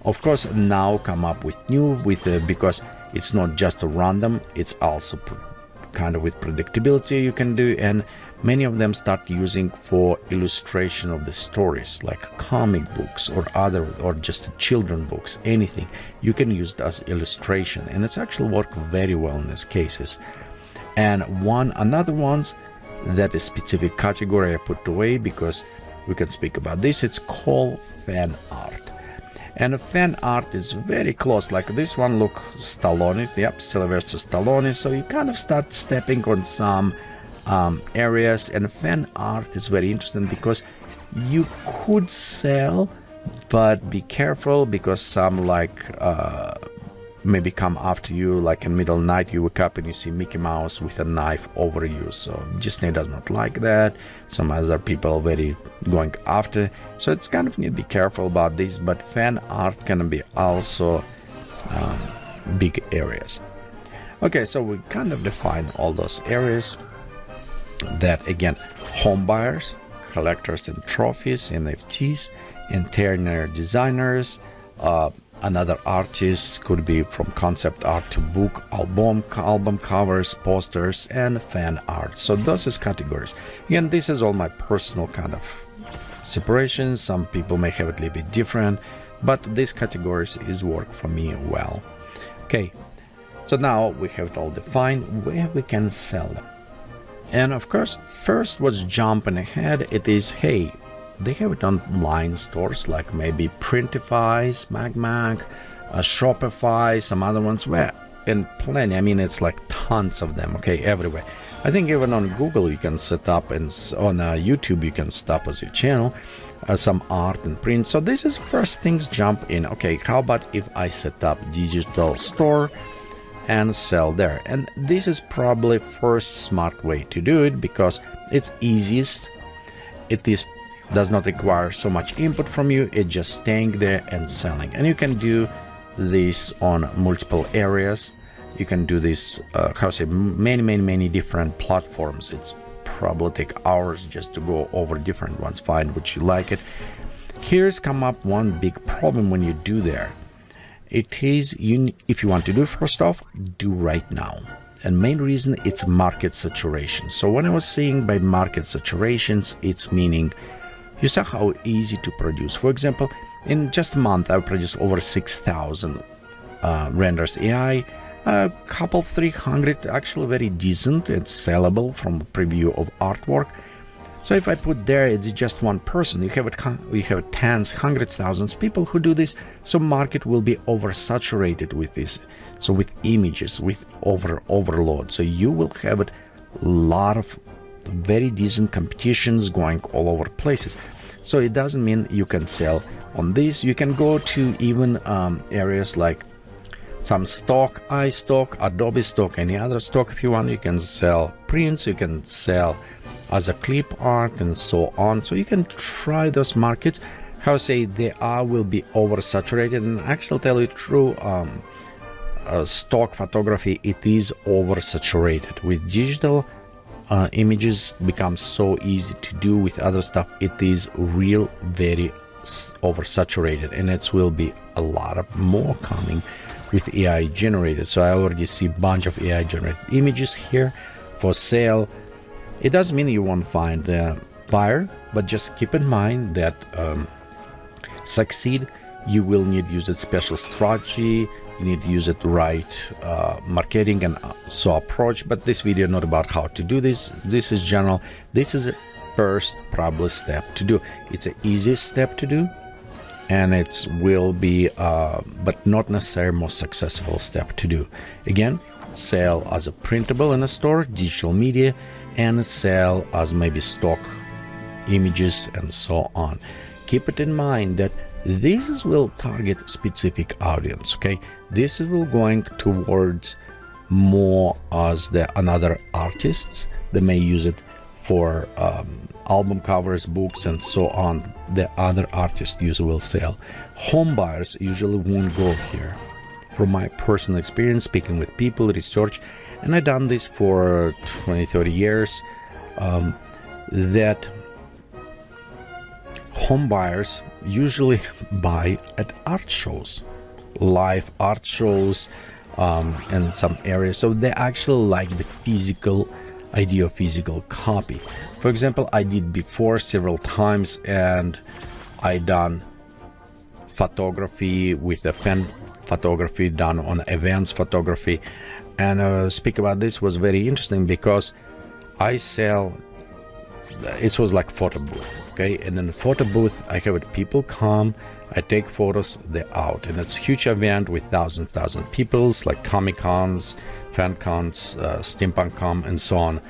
Of course, now come up with new because it's not just a random, it's also kind of with predictability you can do, and many of them start using for illustration of the stories, like comic books or other, or just children books, anything. You can use it as illustration, and it's actually work very well in these cases. And another ones that is specific category I put away because we can speak about this. It's called fan art. And fan art is very close, like this one, look, Stallone, yep, Sylvester Stallone. So you kind of start stepping on some areas, and fan art is very interesting because you could sell, but be careful because some maybe come after you, like in middle night you wake up and you see Mickey Mouse with a knife over you. So Disney does not like that. Some other people very going after. So it's kind of need to be careful about this, but fan art can be also big areas. Okay, so we kind of define all those areas that, again, home buyers, collectors and trophies, NFTs, interior designers, another artist could be from concept art to book, album covers, posters, and fan art. So those is categories. Again, this is all my personal kind of separations. Some people may have it a little bit different, but these categories is work for me well. Okay, so now we have it all defined where we can sell them. And of course, first what's jumping ahead, it is, hey, they have it on online stores like maybe Printify, SmackMag, Shopify, some other ones, and plenty. I mean, it's like tons of them, okay, everywhere. I think even on Google you can set up, and on YouTube you can set up as your channel some art and print. So this is first things jump in. Okay, how about if I set up digital store and sell there? And this is probably first smart way to do it because it's easiest. It does not require so much input from you. It's just staying there and selling. And you can do this on multiple areas. You can do this many different platforms. It's probably take hours just to go over different ones, find which you like it. Here's come up one big problem when you do there. It is, if you want to do first off, do right now. And main reason, it's market saturation. So when I was saying by market saturations, it's meaning you saw how easy to produce. For example, in just a month, I've produced over 6,000 renders AI, a couple 300 actually very decent and sellable from a preview of artwork. So if I put there, it's just one person. You have tens, hundreds, thousands people who do this. So market will be oversaturated with this. So with images, with overload. So you will have a lot of very decent competitions going all over places. So it doesn't mean you can sell on this. You can go to even areas like some stock, iStock, Adobe stock, any other stock if you want. You can sell prints, you can sell as a clip art and so on. So you can try those markets. How say they will be oversaturated, and actually tell you true, stock photography, it is oversaturated. With digital images becomes so easy to do. With other stuff, it is real very oversaturated, and it will be a lot of more coming with AI generated. So I already see a bunch of AI generated images here for sale. It doesn't mean you won't find a buyer, but just keep in mind that succeed, you will need to use a special strategy. You need to use it right marketing and so approach. But this video not about how to do this. This is general. This is a first probably step to do. It's an easy step to do, and it will be but not necessarily most successful step to do. Again, sell as a printable in a store, digital media, and sell as maybe stock images and so on. Keep it in mind that this will target specific audience. Okay, this will going towards more as another artists. They may use it for album covers, books, and so on. The other artists usually will sell. Home buyers usually won't go here. From my personal experience, speaking with people, research, and I've done this for 20-30 years, that home buyers usually buy at art shows, live art shows, in some areas. So they actually like the physical idea of physical copy. For example, I did before several times, and I done photography with a fan photography done on events photography, and speak about this was very interesting because I sell. It was like photo booth, okay, and in the photo booth I have it, people come, I take photos, they're out, and it's a huge event with thousand people, like Comic Cons, Fan Cons, Steampunk Con, and so on,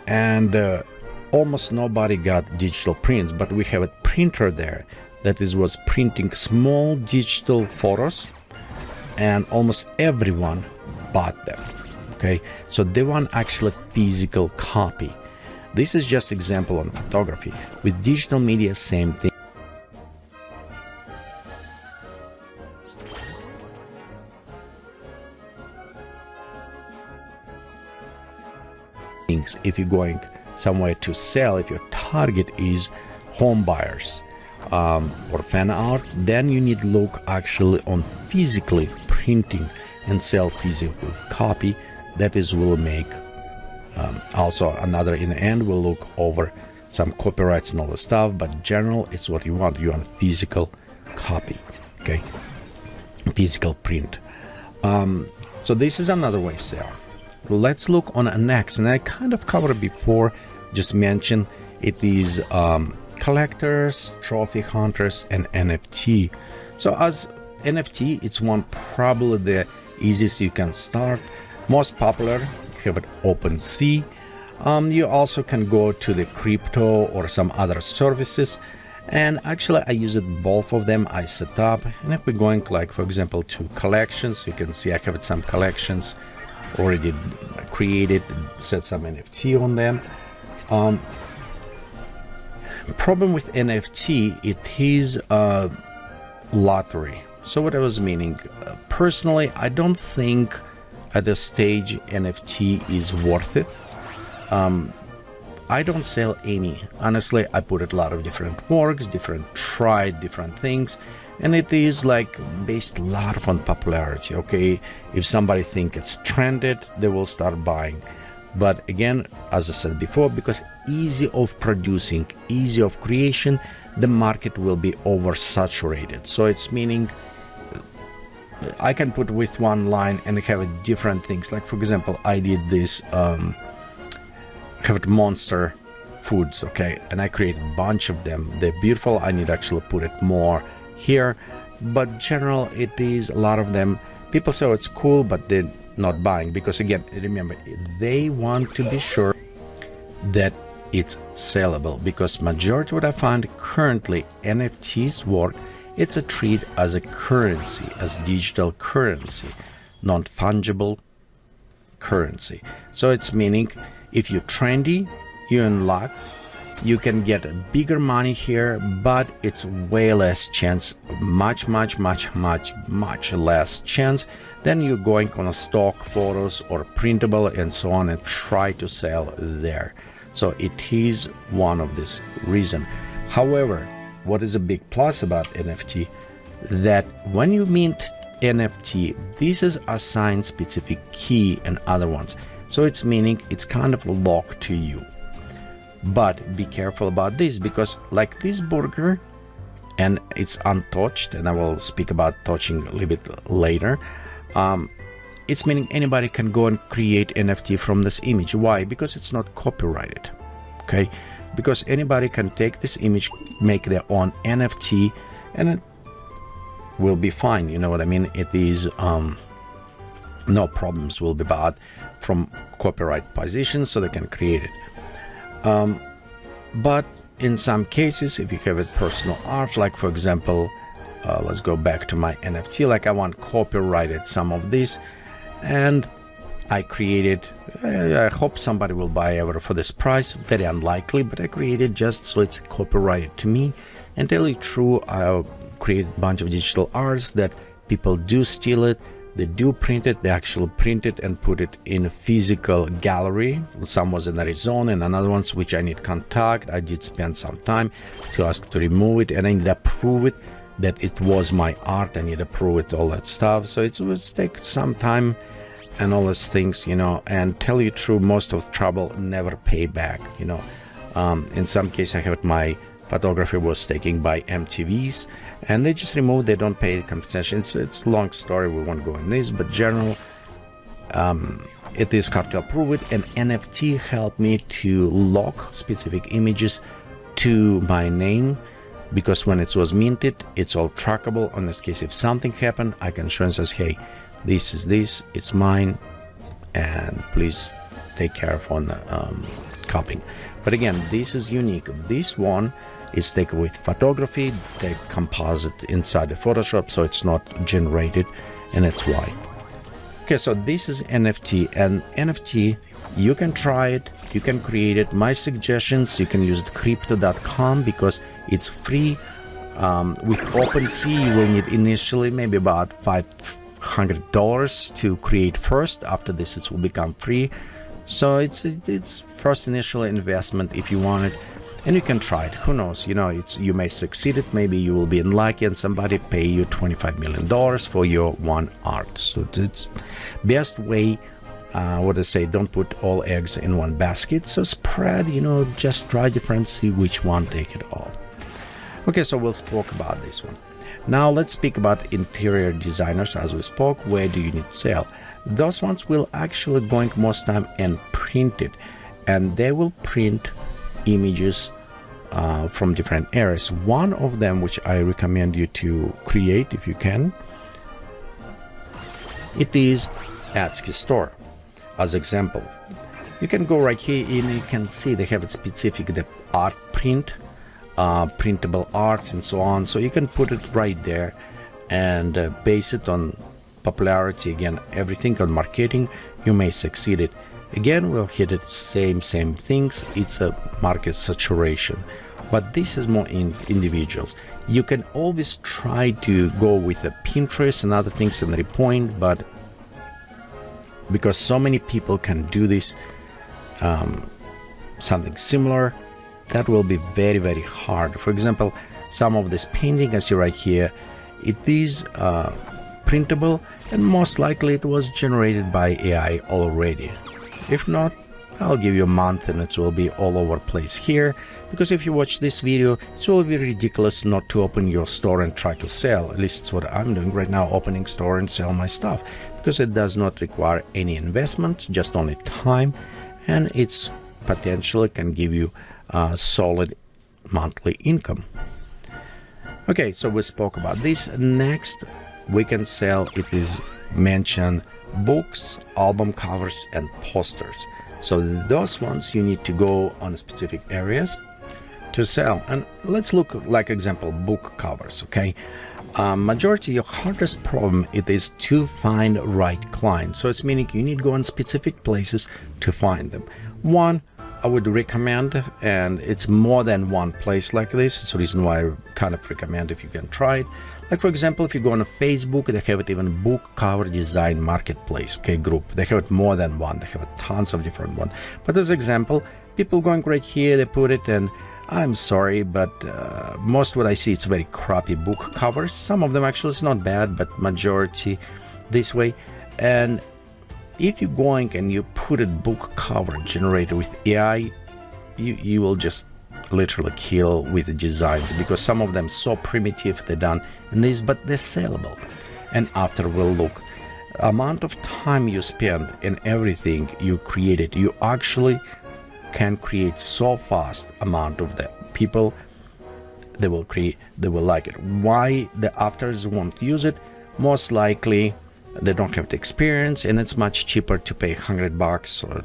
and almost nobody got digital prints, but we have a printer there that was printing small digital photos, and almost everyone bought them. Okay, so they want actually physical copy. This is just example on photography. With digital media, same thing. If you're going somewhere to sell, if your target is home buyers or fan art, then you need to look actually on physically printing and sell physical copy. That is will make also another in the end. We'll look over some copyrights and all the stuff, but general, it's what you want. You want physical copy, okay, physical print. So this is another way to sell. Let's look on next, and I kind of covered before, just mentioned it is collectors, trophy hunters, and NFT. So as NFT, it's one probably the easiest you can start. Most popular, you have it OpenSea. You also can go to the crypto or some other services, and actually I use it both of them. I set up, and if we're going to, like, for example, to collections, you can see I have some collections already created, set some NFT on them. Problem with NFT, it is a lottery. So what I was meaning, personally, I don't think at this stage NFT is worth it. I don't sell any. Honestly, I put a lot of different works, tried different things, and it is like based a lot on popularity. Okay, if somebody think it's trended, they will start buying. But again, as I said before, because easy of producing, easy of creation, the market will be oversaturated. So it's meaning I can put with one line and have different things. Like for example, I did this have it monster foods, okay, and I created a bunch of them. They're beautiful. I need to actually put it more here, but general, it is a lot of them. People say, oh, it's cool, but they're not buying, because again, remember, they want to be sure that it's sellable, because majority what I find currently NFTs work, it's a treat as a currency, as digital currency, non-fungible currency. So it's meaning if you're trendy, you're in luck, you can get a bigger money here, but it's way less chance, much less chance than you're going on a stock photos or printable and so on and try to sell there. So it is one of this reason. However, what is a big plus about NFT, that when you mint NFT, this is assigned specific key and other ones. So it's meaning it's kind of locked to you. But be careful about this, because like this burger, and it's untouched, and I will speak about touching a little bit later. It's meaning anybody can go and create NFT from this image. Why? Because it's not copyrighted. Okay, because anybody can take this image, make their own NFT, and it will be fine. You know what I mean? It is no problems will be barred from copyright position, so they can create it. But in some cases, if you have a personal art, like for example, let's go back to my NFT, like I want copyrighted some of this, and I created, I hope somebody will buy ever for this price, very unlikely, but I created just so it's copyrighted to me. And tell you true, I created a bunch of digital arts that people do steal it, they do print it, they actually print it and put it in a physical gallery. Some was in Arizona, and another ones which I need contact. I did spend some time to ask to remove it, and I need to prove it that it was my art. I need to prove it, all that stuff. So it was take some time and all those things, you know. And tell you true, most of the trouble never pay back, you know. In some case, I have my photography was taken by MTVs, and they just removed, they don't pay compensation. It's a long story, we won't go in this, but general, it is hard to approve it. And NFT helped me to lock specific images to my name, because when it was minted, it's all trackable. In this case, if something happened, I can show and says, hey, this is this, it's mine, and please take care of on copying. But again, this is unique. This one is taken with photography, they composite inside the Photoshop, so it's not generated, and that's why. Okay, so this is NFT, and NFT, you can try it, you can create it. My suggestions, you can use crypto.com because it's free. With OpenSea, you will need initially maybe about $500 to create first. After this, it will become free. So it's first initial investment if you want it, and you can try it. Who knows? You know, you may succeed it. Maybe you will be unlucky and somebody pay you $25 million for your one art. So it's best way. What I say, don't put all eggs in one basket. So spread, you know, just try different, see which one take it all. Okay, so we'll spoke about this one. Now let's speak about interior designers. As we spoke, where do you need sale? Those ones will actually going most time and print it, and they will print images from different areas. One of them which I recommend you to create if you can, it is Axie store. As example, you can go right here and you can see they have a specific the art print, printable art and so on. So you can put it right there and base it on popularity. Again, everything on marketing, you may succeed it. Again, we'll hit it same things. It's a market saturation, but this is more in individuals. You can always try to go with a Pinterest and other things and repoint, but because so many people can do this, something similar, that will be very hard. For example, some of this painting I see right here, it is printable, and most likely it was generated by AI already. If not, I'll give you a month and it will be all over place here, because if you watch this video, it will be ridiculous not to open your store and try to sell. At least it's what I'm doing right now, opening store and sell my stuff, because it does not require any investment, just only time, and it's potentially can give you a solid monthly income. Okay, so we spoke about this. Next, we can sell, it is mentioned, books, album covers, and posters. So those ones you need to go on specific areas to sell. And let's look like example, book covers. Okay, majority your hardest problem it is to find right clients. So it's meaning you need to go on specific places to find them. One I would recommend, and it's more than one place like this. It's the reason why I kind of recommend if you can try it. Like for example, if you go on a Facebook, they have it even book cover design marketplace, okay, group. They have it more than one. They have tons of different ones. But as example, people going right here, they put it, and I'm sorry, but most what I see, it's very crappy book covers. Some of them actually it's not bad, but majority this way. And if you're going and you put a book cover generated with AI, you will just literally kill with the designs, because some of them so primitive, they're done in this, but they're sellable. And after we'll look, amount of time you spend in everything you created, you actually can create so fast amount of the people they will like it. Why the afters won't use it? Most likely they don't have the experience, and it's much cheaper to pay $100 or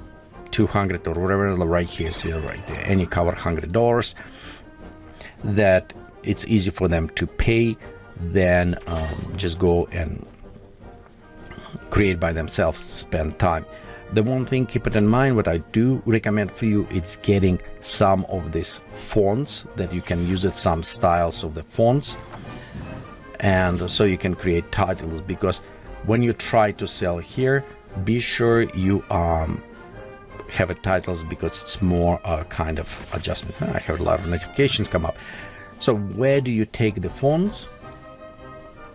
200 or whatever. Right here, see right there, any cover $100, that it's easy for them to pay than just go and create by themselves, spend time. The one thing, keep it in mind, what I do recommend for you, it's getting some of these fonts that you can use it, some styles of the fonts, and so you can create titles. Because when you try to sell here, be sure you have it titles, because it's more kind of adjustment. I have a lot of notifications come up. So where do you take the fonts?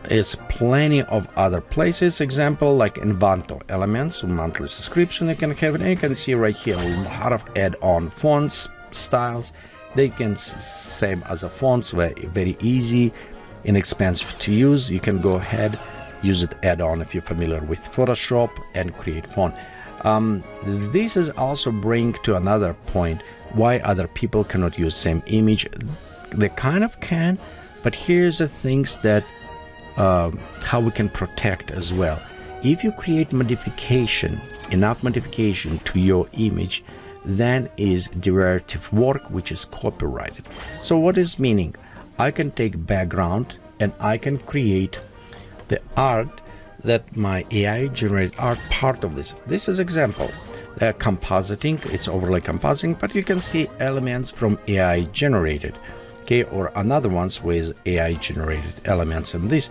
It's plenty of other places. Example, like Envanto elements, monthly subscription, you can have it, and you can see right here a lot of add-on fonts, styles. They can same as a fonts, very easy, inexpensive to use. You can go ahead, use it add-on if you're familiar with Photoshop, and create font. This is also bring to another point why other people cannot use same image. They kind of can, but here's the things that how we can protect as well. If you create modification, enough modification to your image, then is derivative work, which is copyrighted. So what is meaning? I can take background and I can create the art that my AI generated art part of this. This is example. Compositing, it's overlay compositing, but you can see elements from AI generated. Okay, or another ones with AI generated elements in this.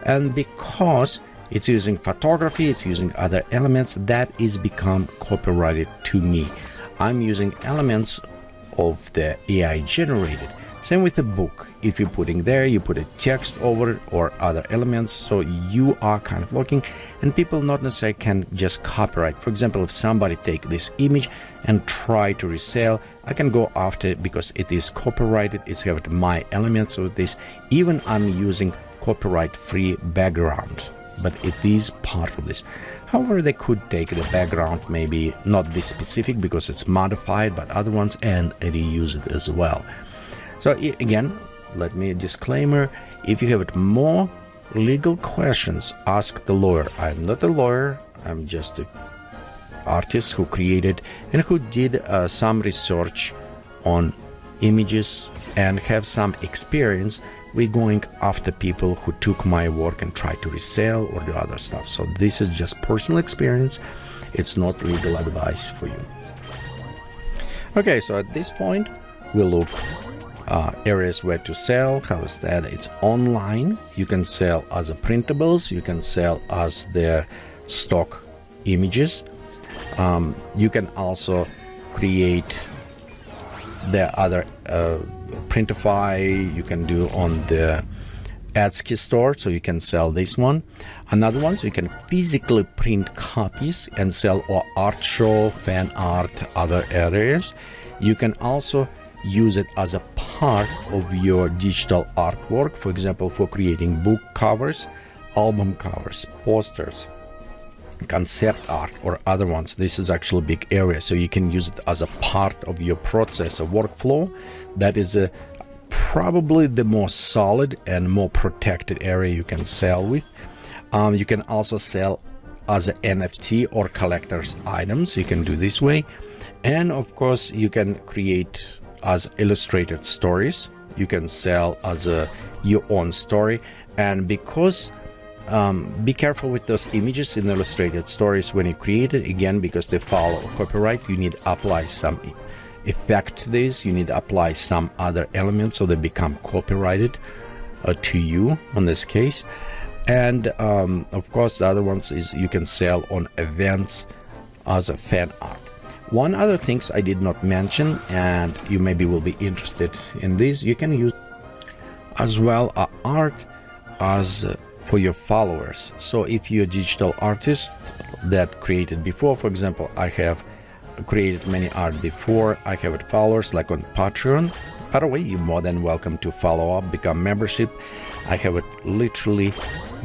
And because it's using photography, it's using other elements, that is become copyrighted to me. I'm using elements of the AI generated. Same with the book. If you're putting there, you put a text over it or other elements, so you are kind of looking, and people not necessarily can just copyright. For example, if somebody take this image and try to resell, I can go after it because it is copyrighted. It's got my elements of this. Even I'm using copyright-free background, but it is part of this. However, they could take the background, maybe not this specific because it's modified, but other ones, and reuse it as well. So again, let me disclaimer, if you have more legal questions, ask the lawyer. I'm not a lawyer, I'm just an artist who created and who did some research on images and have some experience with going after people who took my work and try to resell or do other stuff. So this is just personal experience, it's not legal advice for you. Okay, so at this point we'll look areas where to sell. How is that? It's online. You can sell as a printables, you can sell as their stock images. You can also create the other Printify, you can do on the Axie store, so you can sell this one. Another one, so you can physically print copies and sell, or art show, fan art, other areas. You can also use it as a part of your digital artwork, for example, for creating book covers, album covers, posters, concept art, or other ones. This is actually a big area, so you can use it as a part of your process of workflow. That is probably the most solid and more protected area you can sell with. You can also sell as an NFT or collector's items. You can do this way. And of course, you can create as illustrated stories. You can sell as your own story. And because be careful with those images in illustrated stories when you create it, again, because they follow copyright, you need to apply some effect to this, you need to apply some other elements so they become copyrighted to you on this case. And of course, the other ones is you can sell on events as a fan art. One other things I did not mention, and you maybe will be interested in this, you can use as well art as for your followers. So if you're a digital artist that created before, for example, I have created many art before, I have followers like on Patreon. By the way, you're more than welcome to follow up, become membership. I have literally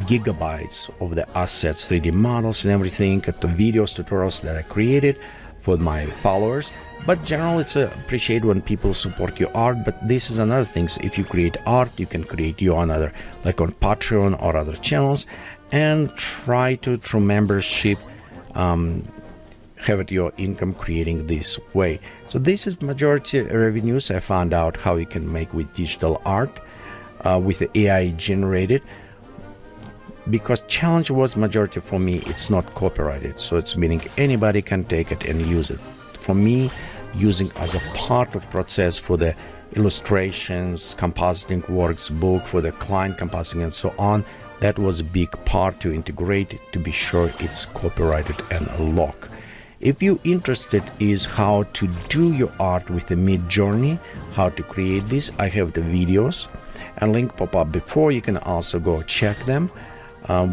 gigabytes of the assets, 3D models and everything, the videos, tutorials that I created for my followers. But generally, it's appreciated when people support your art. But this is another thing. So if you create art, you can create your own other, like on Patreon or other channels, and try to, through membership, have it your income creating this way. So this is majority revenues I found out how you can make with digital art with the AI generated. Because challenge was majority for me, it's not copyrighted, so it's meaning anybody can take it and use it. For me, using as a part of process for the illustrations, compositing works, book, for the client compositing and so on, that was a big part to integrate it, to be sure it's copyrighted and locked. If you're interested is how to do your art with the Mid-Journey, how to create this, I have the videos and link pop up before. You can also go check them.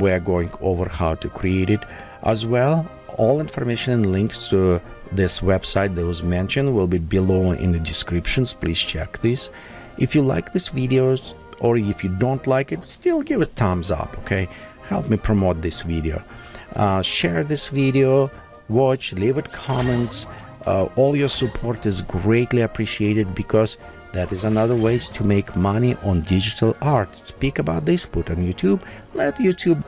We are going over how to create it as well. All information and links to this website that was mentioned will be below in the descriptions. Please check this. If you like these videos or if you don't like it, still give it thumbs up, okay? Help me promote this video. Share this video, watch, leave it comments. All your support is greatly appreciated because that is another ways to make money on digital art. Speak about this, put on YouTube, let YouTube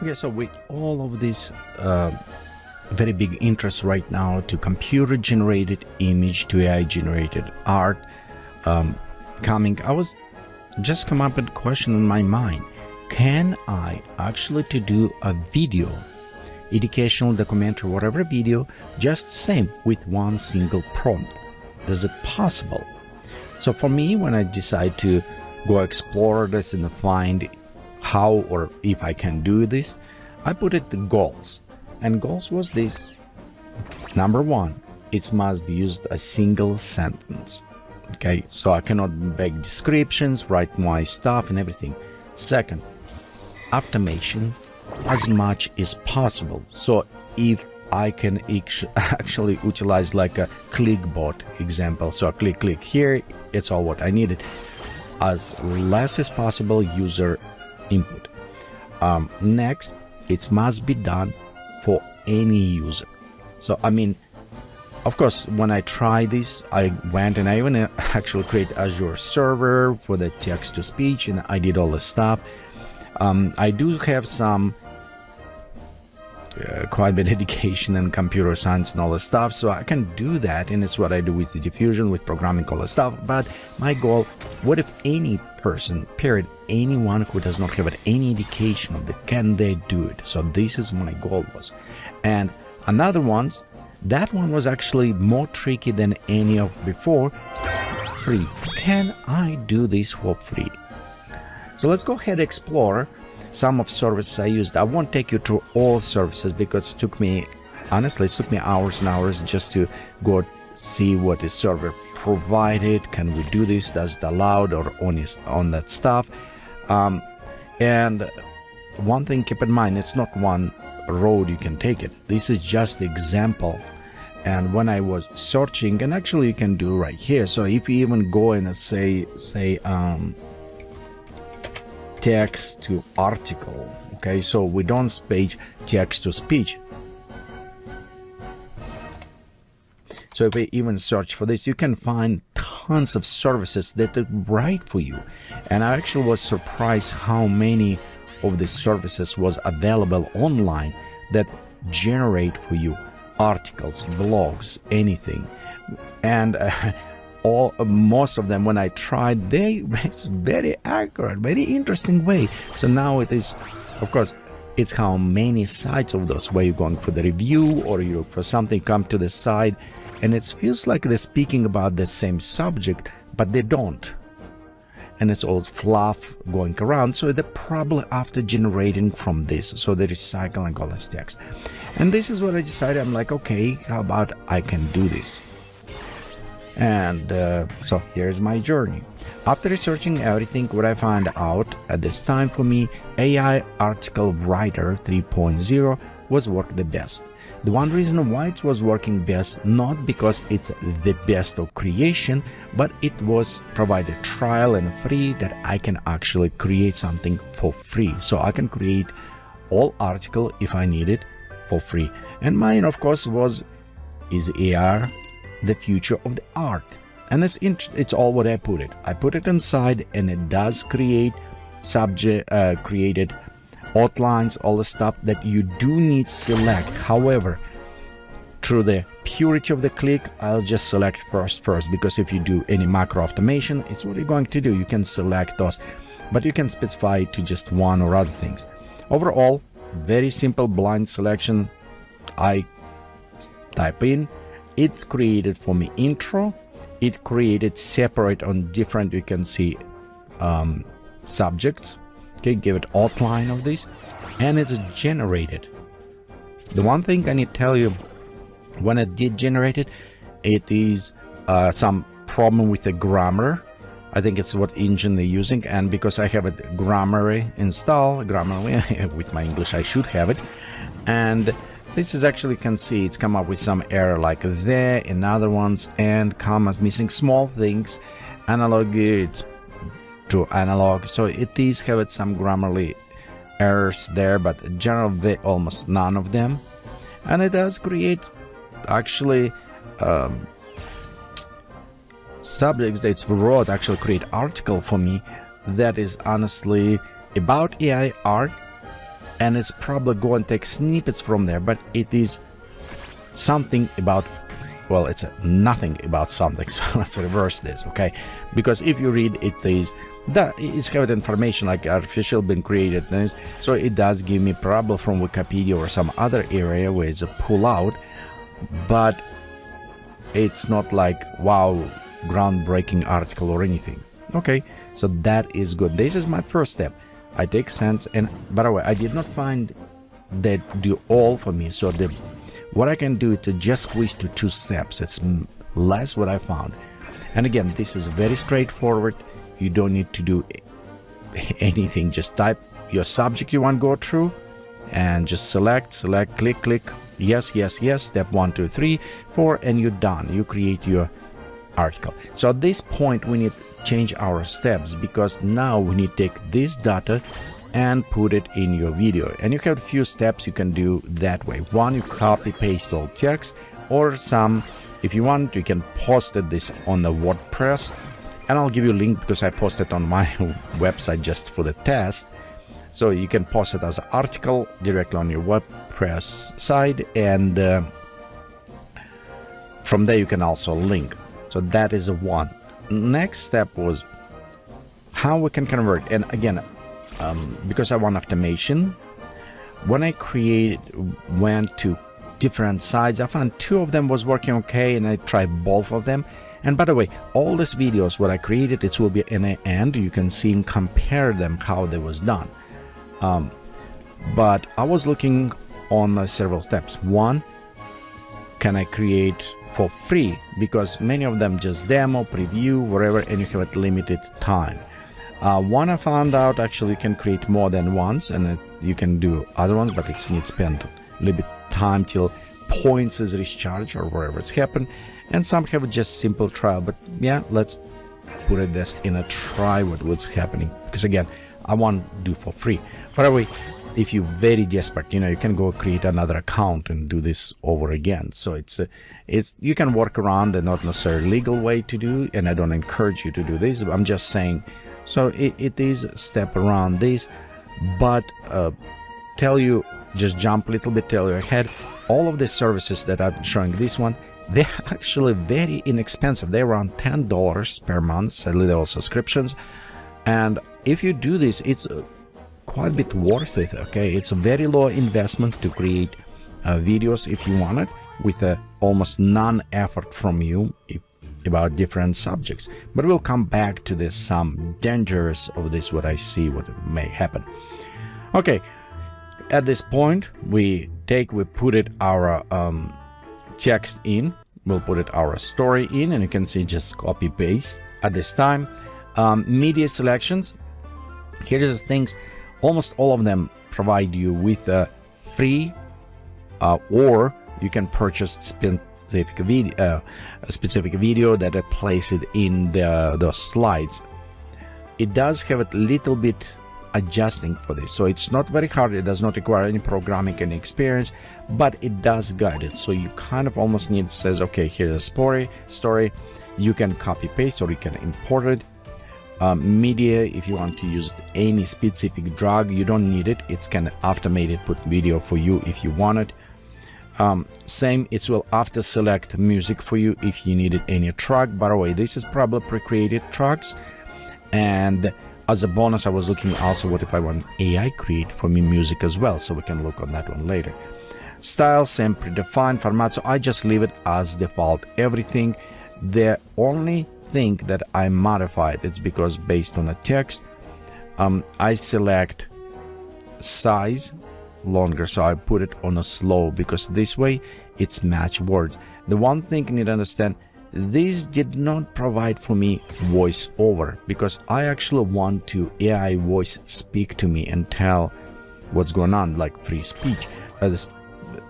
Okay, so with all of this very big interest right now to computer generated image, to AI generated art coming, I was just come up with a question in my mind. Can I actually to do a video, educational, documentary, whatever video, just same with one single prompt? Is it possible? So for me, when I decide to go explore this and find how or if I can do this, I put it to goals. And goals was this. Number one, it must be used a single sentence. Okay, so I cannot make descriptions, write my stuff and everything. Second, automation as much as possible. So if I can actually utilize like a clickbot example, so I click here, it's all what I needed. As less as possible user input. Next, it must be done for any user. So I mean, of course, when I tried this, I went and I even actually create Azure server for the text to speech, and I did all the stuff. I do have some quite a bit of education in computer science and all the stuff, so I can do that, and it's what I do with the diffusion, with programming, all the stuff. But my goal, what if any person, period, anyone who does not have any education of that, can they do it? So this is my goal was. And another ones, that one was actually more tricky than any of before. Free. Can I do this for free? So let's go ahead and explore some of services I used. I won't take you through all services because it took me, honestly, it took me hours and hours just to go see what the server provided. Can we do this? Does it allowed or honest on that stuff? And one thing, keep in mind, it's not one road you can take it. This is just example. And when I was searching, and actually you can do right here. So if you even go in and say text to article, okay, so we don't page text to speech. So if we even search for this, you can find tons of services that are right for you. And I actually was surprised how many of these services was available online that generate for you articles, blogs, anything. And most of them, when I tried, it's very accurate, very interesting way. So now it is, of course, it's how many sites of those where you're going for the review or you for something, come to the site, and it feels like they're speaking about the same subject, but they don't. And it's all fluff going around, so they're probably after generating from this, so they're recycling all this text. And this is what I decided. I'm like, okay, how about I can do this? And so here's my journey. After researching everything, what I found out at this time for me, AI Article Writer 3.0 was working the best. The one reason why it was working best, not because it's the best of creation, but it was provided trial and free that I can actually create something for free. So I can create all article if I need it for free. And mine, of course, is AR the future of the art? And it's all what I put it. I put it inside, and it does create created outlines, all the stuff that you do need select. However, through the purity of the click, I'll just select first, because if you do any macro automation, it's what you're going to do. You can select those, but you can specify to just one or other things. Overall, very simple blind selection. I type in, it's created for me intro. It created separate on different, you can see subjects. Okay, give it outline of this, and it's generated. The one thing I need to tell you, when it did generate it, it is some problem with the grammar. I think it's what engine they're using, and because I have a Grammarly installed, Grammarly with my English, I should have it. And this is actually, you can see it's come up with some error like there and other ones, and commas missing, small things. Analog, it's to analog, so it is have some Grammarly errors there, but generally almost none of them. And it does create actually subjects that it's wrote actually create article for me that is honestly about AI art, and it's probably going to take snippets from there, but it is something about, well, it's nothing about something. So let's reverse this, okay? Because if you read it, is that it's have information like artificial been created, so it does give me probably from Wikipedia or some other area where it's a pull out, but it's not like wow, groundbreaking article or anything. Okay, so that is good. This is my first step. I take sense, and by the way, I did not find that do all for me. So what I can do is to just squeeze to 2 steps. It's less what I found. And again, this is very straightforward. You don't need to do anything. Just type your subject you want to go through and just select, click, yes, step 1, 2, 3, 4, and you're done. You create your article. So at this point, we need to change our steps, because now we need to take this data and put it in your video. And you have a few steps you can do that way. One, you copy paste all text, or some, if you want, you can post this on the WordPress, and I'll give you a link because I posted on my website just for the test. So you can post it as an article directly on your WordPress site, and from there you can also link. So that is one. Next step was how we can convert. And again, because I want automation, when I went to different sites, I found 2 of them was working okay, and I tried both of them. And by the way, all these videos what I created, it will be in the end. You can see and compare them how they was done. But I was looking on several steps. One, can I create for free? Because many of them just demo, preview, whatever, and you have a limited time. One I found out actually you can create more than once, and you can do other ones, but it needs spend a little bit time till points is recharged or wherever it's happened. And some have just simple trial, but yeah, let's put it this in a try what's happening, because again, I want to do for free. By the way, if you're very desperate, you can go create another account and do this over again. So it's you can work around the not necessarily legal way to do, and I don't encourage you to do this. I'm just saying, so it is a step around this, but tell you, just jump a little bit, tell you ahead, all of the services that I'm showing this one, they're actually very inexpensive. They're around $10 per month, sadly they're all subscriptions. And if you do this, it's quite a bit worth it, okay? It's a very low investment to create videos if you want it, with almost none effort from you about different subjects. But we'll come back to this, some dangers of this, what I see, what may happen. Okay, at this point, we put it our text in, we'll put it our story in, and you can see just copy paste at this time. Media selections, here's the things, almost all of them provide you with a free or you can purchase specific video that I place it in those slides. It does have a little bit adjusting for this, so it's not very hard. It does not require any programming, any experience, but it does guide it. So you kind of almost need, says, okay, here's a story, you can copy paste or you can import it. Media, if you want to use any specific drug, you don't need it. It's kind of automated, put video for you if you want it. Same, it will after select music for you if you needed any track. By the way, this is probably pre-created tracks. And as a bonus, I was looking also what if I want AI create for me music as well, so we can look on that one later. Style, same predefined format, so I just leave it as default. Everything, the only thing that I modified, it's because based on the text, I select size longer, so I put it on a slow, because this way it's match words. The one thing you need to understand, this did not provide for me voiceover, because I actually want to AI voice speak to me and tell what's going on, like free speech.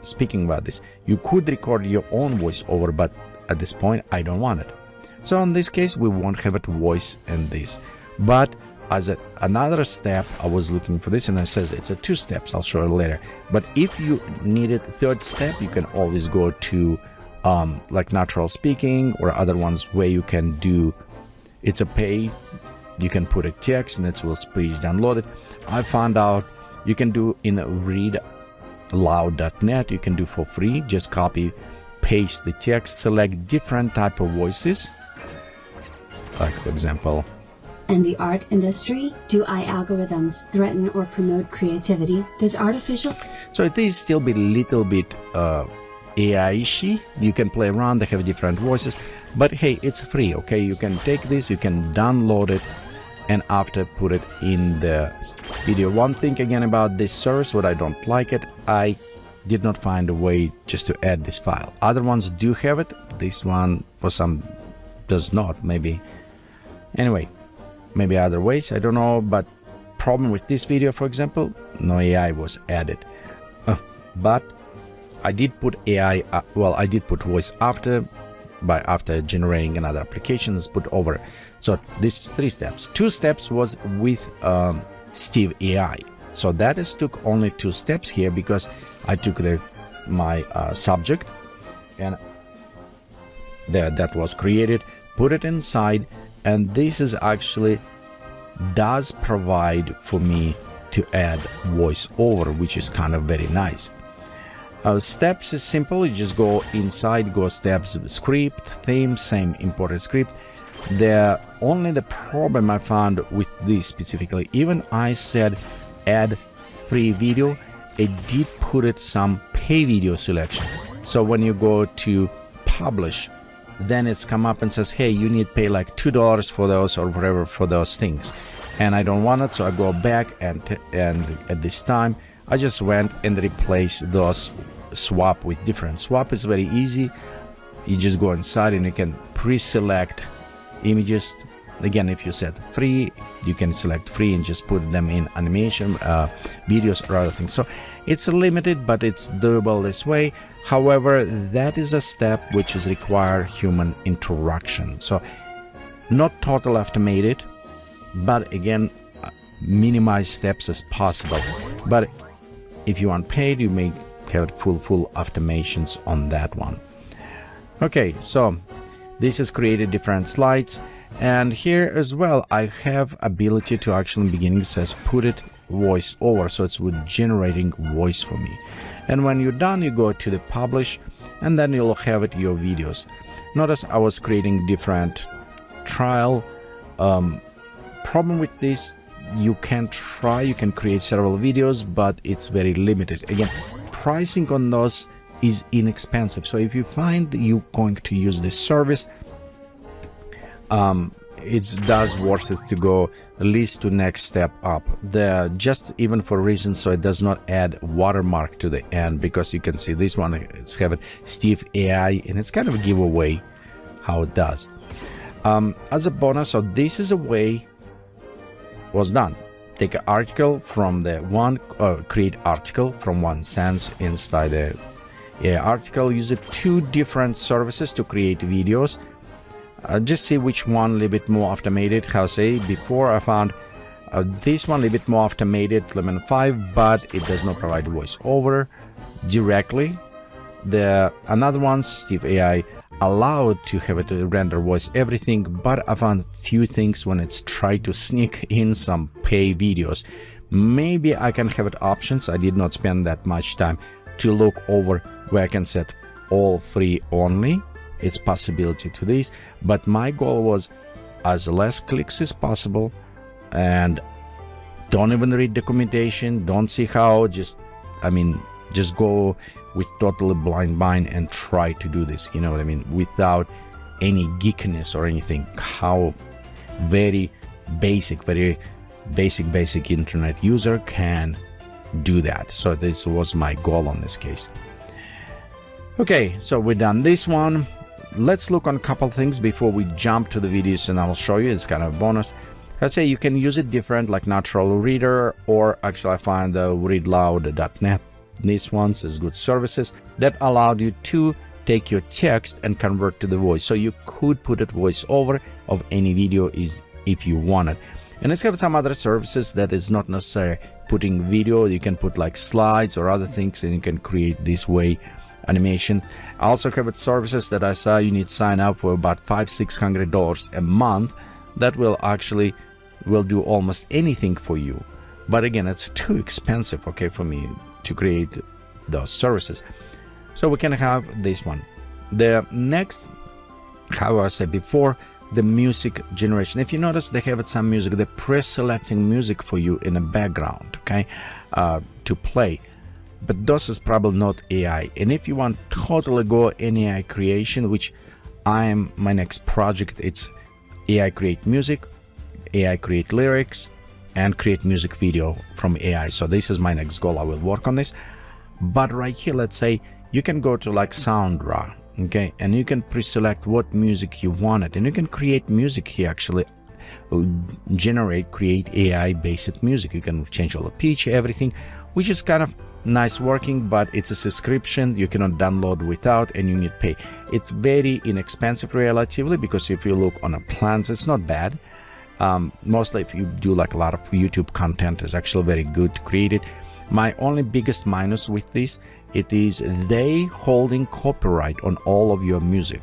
Speaking about this, you could record your own voiceover, but at this point I don't want it. So in this case, we won't have it voice in this. But as another step, I was looking for this, and it says it's a 2 steps. I'll show you later. But if you needed a 3rd step, you can always go to like natural speaking, or other ones where you can do, it's a pay, you can put a text and it will speech download it. I found out you can do in readloud.net, you can do for free, just copy, paste the text, select different type of voices, like for example, in the art industry, do AI algorithms threaten or promote creativity? Does artificial... So it is still be little bit AI-ishy. You can play around, they have different voices, but hey, it's free, okay? You can take this, you can download it, and after put it in the video. One thing again about this service, what I don't like it, I did not find a way just to add this file. Other ones do have it, this one for some does not, maybe. Anyway, maybe other ways, I don't know, but problem with this video, for example, no AI was added. But I did put AI, I did put voice after, by after generating another applications, put over. So these 3 steps. 2 steps was with Steve AI. So that is took only 2 steps here, because I took my subject and that was created, put it inside, and this is actually does provide for me to add voiceover, which is kind of very nice. Steps is simple, you just go inside, go steps, script, theme, same imported script. Only the problem I found with this specifically, even I said add free video, it did put it some pay video selection. So when you go to publish, then it's come up and says, hey, you need to pay like $2 for those or whatever for those things. And I don't want it, so I go back and at this time, I just went and replaced those swap with different. Swap is very easy. You just go inside and you can pre-select images. Again, if you set free, you can select free and just put them in animation, videos or other things. So it's limited, but it's doable this way. However, that is a step which is require human interaction. So not total automated, but again, minimize steps as possible. But if you want paid, you may have full automations on that one. Okay, so this has created different slides, and here as well I have ability to actually in the beginning says put it voice over, so it's with generating voice for me. And when you're done, you go to the publish, and then you'll have it your videos. Notice I was creating different trial. Problem with this, you can create several videos, but it's very limited. Again, pricing on those is inexpensive. So if you find that you're going to use this service, it does worth it to go at least to next step up. Just even for reasons so it does not add watermark to the end, because you can see this one is having Steve AI, and it's kind of a giveaway how it does. As a bonus, so this is a way was done. Take an article from the one, create article from one sense inside the article. Use it 2 different services to create videos. Just see which one a little bit more automated. How say before I found this one a little bit more automated, Lemon 5, but it does not provide voiceover directly. Another one, Steve AI, allowed to have it render voice everything, but I found few things when it's tried to sneak in some pay videos. Maybe I can have it options. I did not spend that much time to look over where I can set all free only. It's possibility to this, but my goal was as less clicks as possible, and don't even read documentation, don't see how, just go with totally blind mind and try to do this, you know what I mean, without any geekiness or anything. How very basic internet user can do that. So this was my goal on this case. Okay, so we're done this one. Let's look on a couple things before we jump to the videos, and I'll show you. It's kind of a bonus. I say you can use it different, like natural reader, or actually I find the readloud.net. These ones is good services that allowed you to take your text and convert to the voice. So you could put it voice over of any video is if you wanted. And it's got some other services that is not necessary putting video. You can put like slides or other things, and you can create this way animations. I also have services that I saw you need sign up for about $500-600 a month that will actually do almost anything for you. But again, it's too expensive, okay, for me to create those services. So we can have this one. The next, how I said before, the music generation. If you notice, they have some music, they're pre-selecting music for you in the background, okay, to play. But this is probably not AI. And if you want totally go in AI creation, which my next project, it's AI create music, AI create lyrics, and create music video from AI. So this is my next goal. I will work on this. But right here, let's say you can go to like SoundRaw, okay, and you can pre-select what music you wanted, and you can create music here, actually create AI based music. You can change all the pitch, everything, which is kind of nice working, but it's a subscription. You cannot download without, and you need to pay. It's very inexpensive relatively, because if you look on a plans, it's not bad. Mostly if you do like a lot of YouTube content, is actually very good to create it. My only biggest minus with this, it is they holding copyright on all of your music.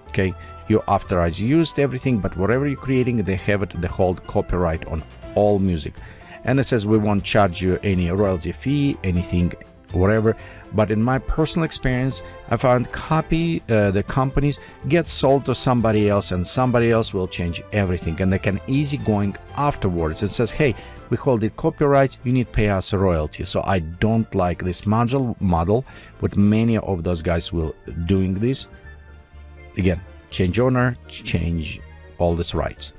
Okay, you authorize used everything, but whatever you're creating, they have it, they hold copyright on all music. And it says we won't charge you any royalty fee, anything, whatever. But in my personal experience, I found the companies get sold to somebody else, and somebody else will change everything, and they can easy going afterwards. It says, hey, we hold it copyright, you need to pay us a royalty. So I don't like this model, but many of those guys will doing this. Again, change owner, change all these rights.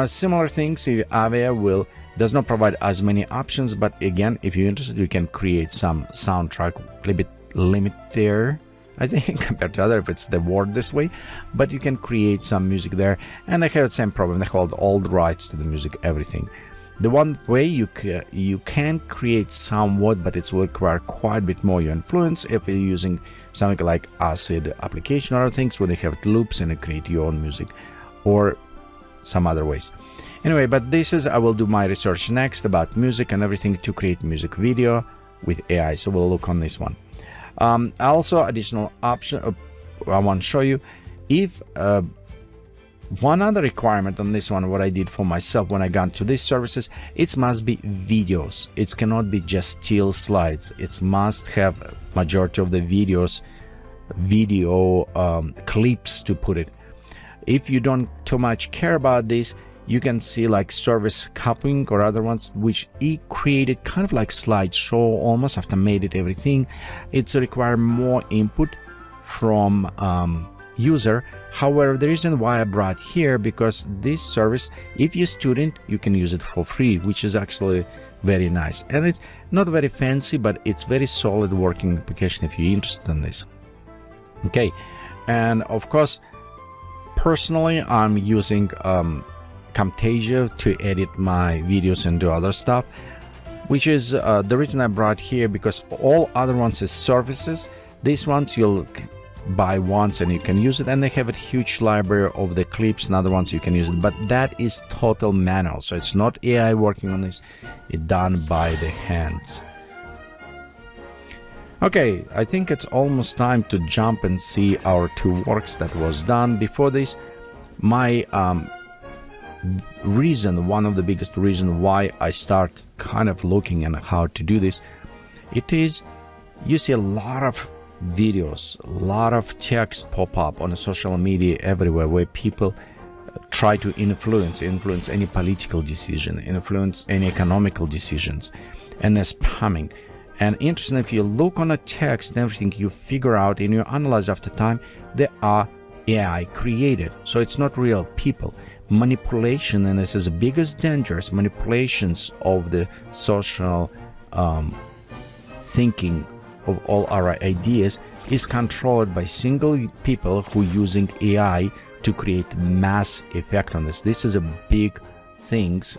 Similar things, Avia does not provide as many options, but again, if you're interested, you can create some soundtrack, a little bit limit there, I think, compared to other, if it's the word this way, but you can create some music there, and they have the same problem. They hold all the rights to the music, everything. The one way you can create somewhat, but it will require quite a bit more your influence if you're using something like Acid application or other things where they have loops and you create your own music, or some other ways. Anyway, but this is, I will do my research next about music and everything to create music video with AI. So we'll look on this one. Also, additional option I want to show you. If one other requirement on this one, what I did for myself when I got to these services, it must be videos. It cannot be just still slides. It must have majority of the videos, clips to put it. If you don't too much care about this, you can see like service coupling or other ones, which he created kind of like slideshow almost after made it everything. It's require more input from user. However, the reason why I brought here, because this service, if you're a student, you can use it for free, which is actually very nice. And it's not very fancy, but it's very solid working application if you're interested in this. Okay, and of course, personally, I'm using Camtasia to edit my videos and do other stuff, which is the reason I brought here, because all other ones is services. These ones you'll buy once and you can use it, and they have a huge library of the clips and other ones you can use it, but that is total manual, so it's not AI working on this, it's done by the hands. Okay, I think it's almost time to jump and see our two works that was done. Before this, my one of the biggest reason why I start kind of looking at how to do this, it is you see a lot of videos, a lot of text pop up on social media everywhere where people try to influence any political decision, influence any economical decisions, and they're spamming. And interesting, if you look on a text and everything, you figure out and you analyze after time, they are AI created, so it's not real people. Manipulation, and this is the biggest dangers, manipulations of the social thinking of all our ideas is controlled by single people who using AI to create mass effect on this. This is a big things.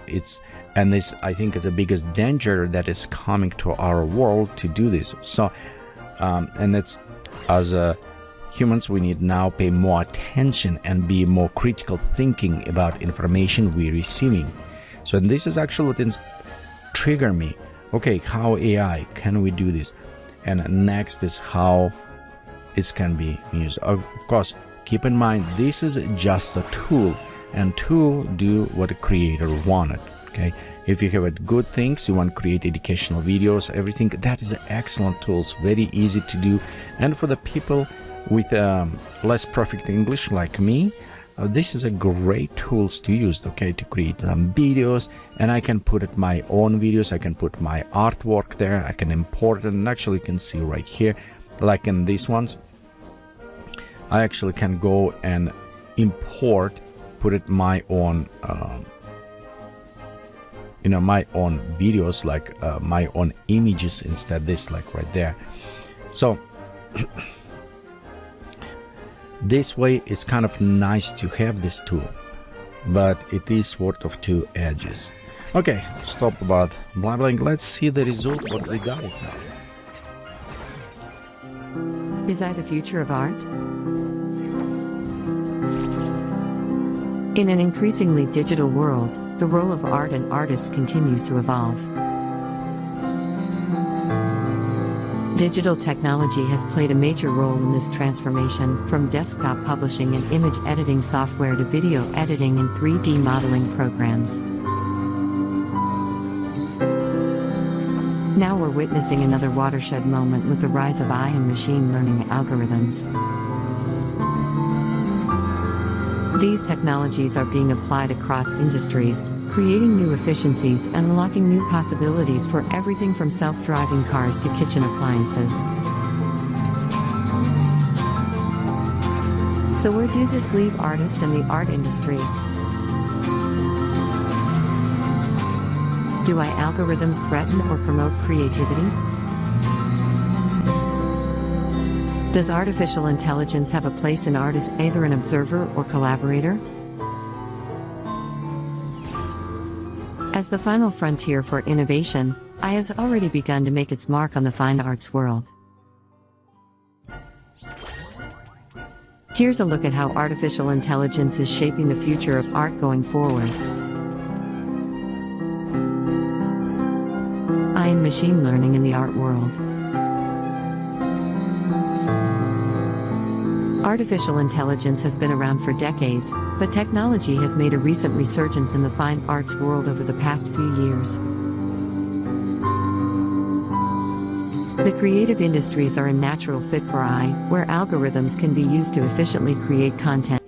And this, I think, is the biggest danger that is coming to our world to do this. So, and it's as humans, we need now pay more attention and be more critical thinking about information we're receiving. So, and this is actually what trigger me. Okay, how AI can we do this? And next is how it can be used. Of course, keep in mind this is just a tool, and tool do what the creator wanted. Okay, if you have good things, you want to create educational videos, everything, that is excellent tools, very easy to do. And for the people with less perfect English like me, this is a great tools to use, okay, to create videos. And I can put it my own videos, I can put my artwork there, I can import it, and actually you can see right here, like in these ones, I actually can go and import, put it my own my own videos, like my own images instead, this like right there. So this way it's kind of nice to have this tool, but it is sort of two edges. Okay, stop about blabbering. Let's see the result, what we got it now. Is that the future of art? In an increasingly digital world, the role of art and artists continues to evolve. Digital technology has played a major role in this transformation, from desktop publishing and image editing software to video editing and 3D modeling programs. Now we're witnessing another watershed moment with the rise of AI and machine learning algorithms. These technologies are being applied across industries, creating new efficiencies and unlocking new possibilities for everything from self-driving cars to kitchen appliances. So where do this leave artists and the art industry? Do AI algorithms threaten or promote creativity? Does artificial intelligence have a place in art as either an observer or collaborator? As the final frontier for innovation, AI has already begun to make its mark on the fine arts world. Here's a look at how artificial intelligence is shaping the future of art going forward. AI and machine learning in the art world. Artificial intelligence has been around for decades, but technology has made a recent resurgence in the fine arts world over the past few years. The creative industries are a natural fit for AI, where algorithms can be used to efficiently create content.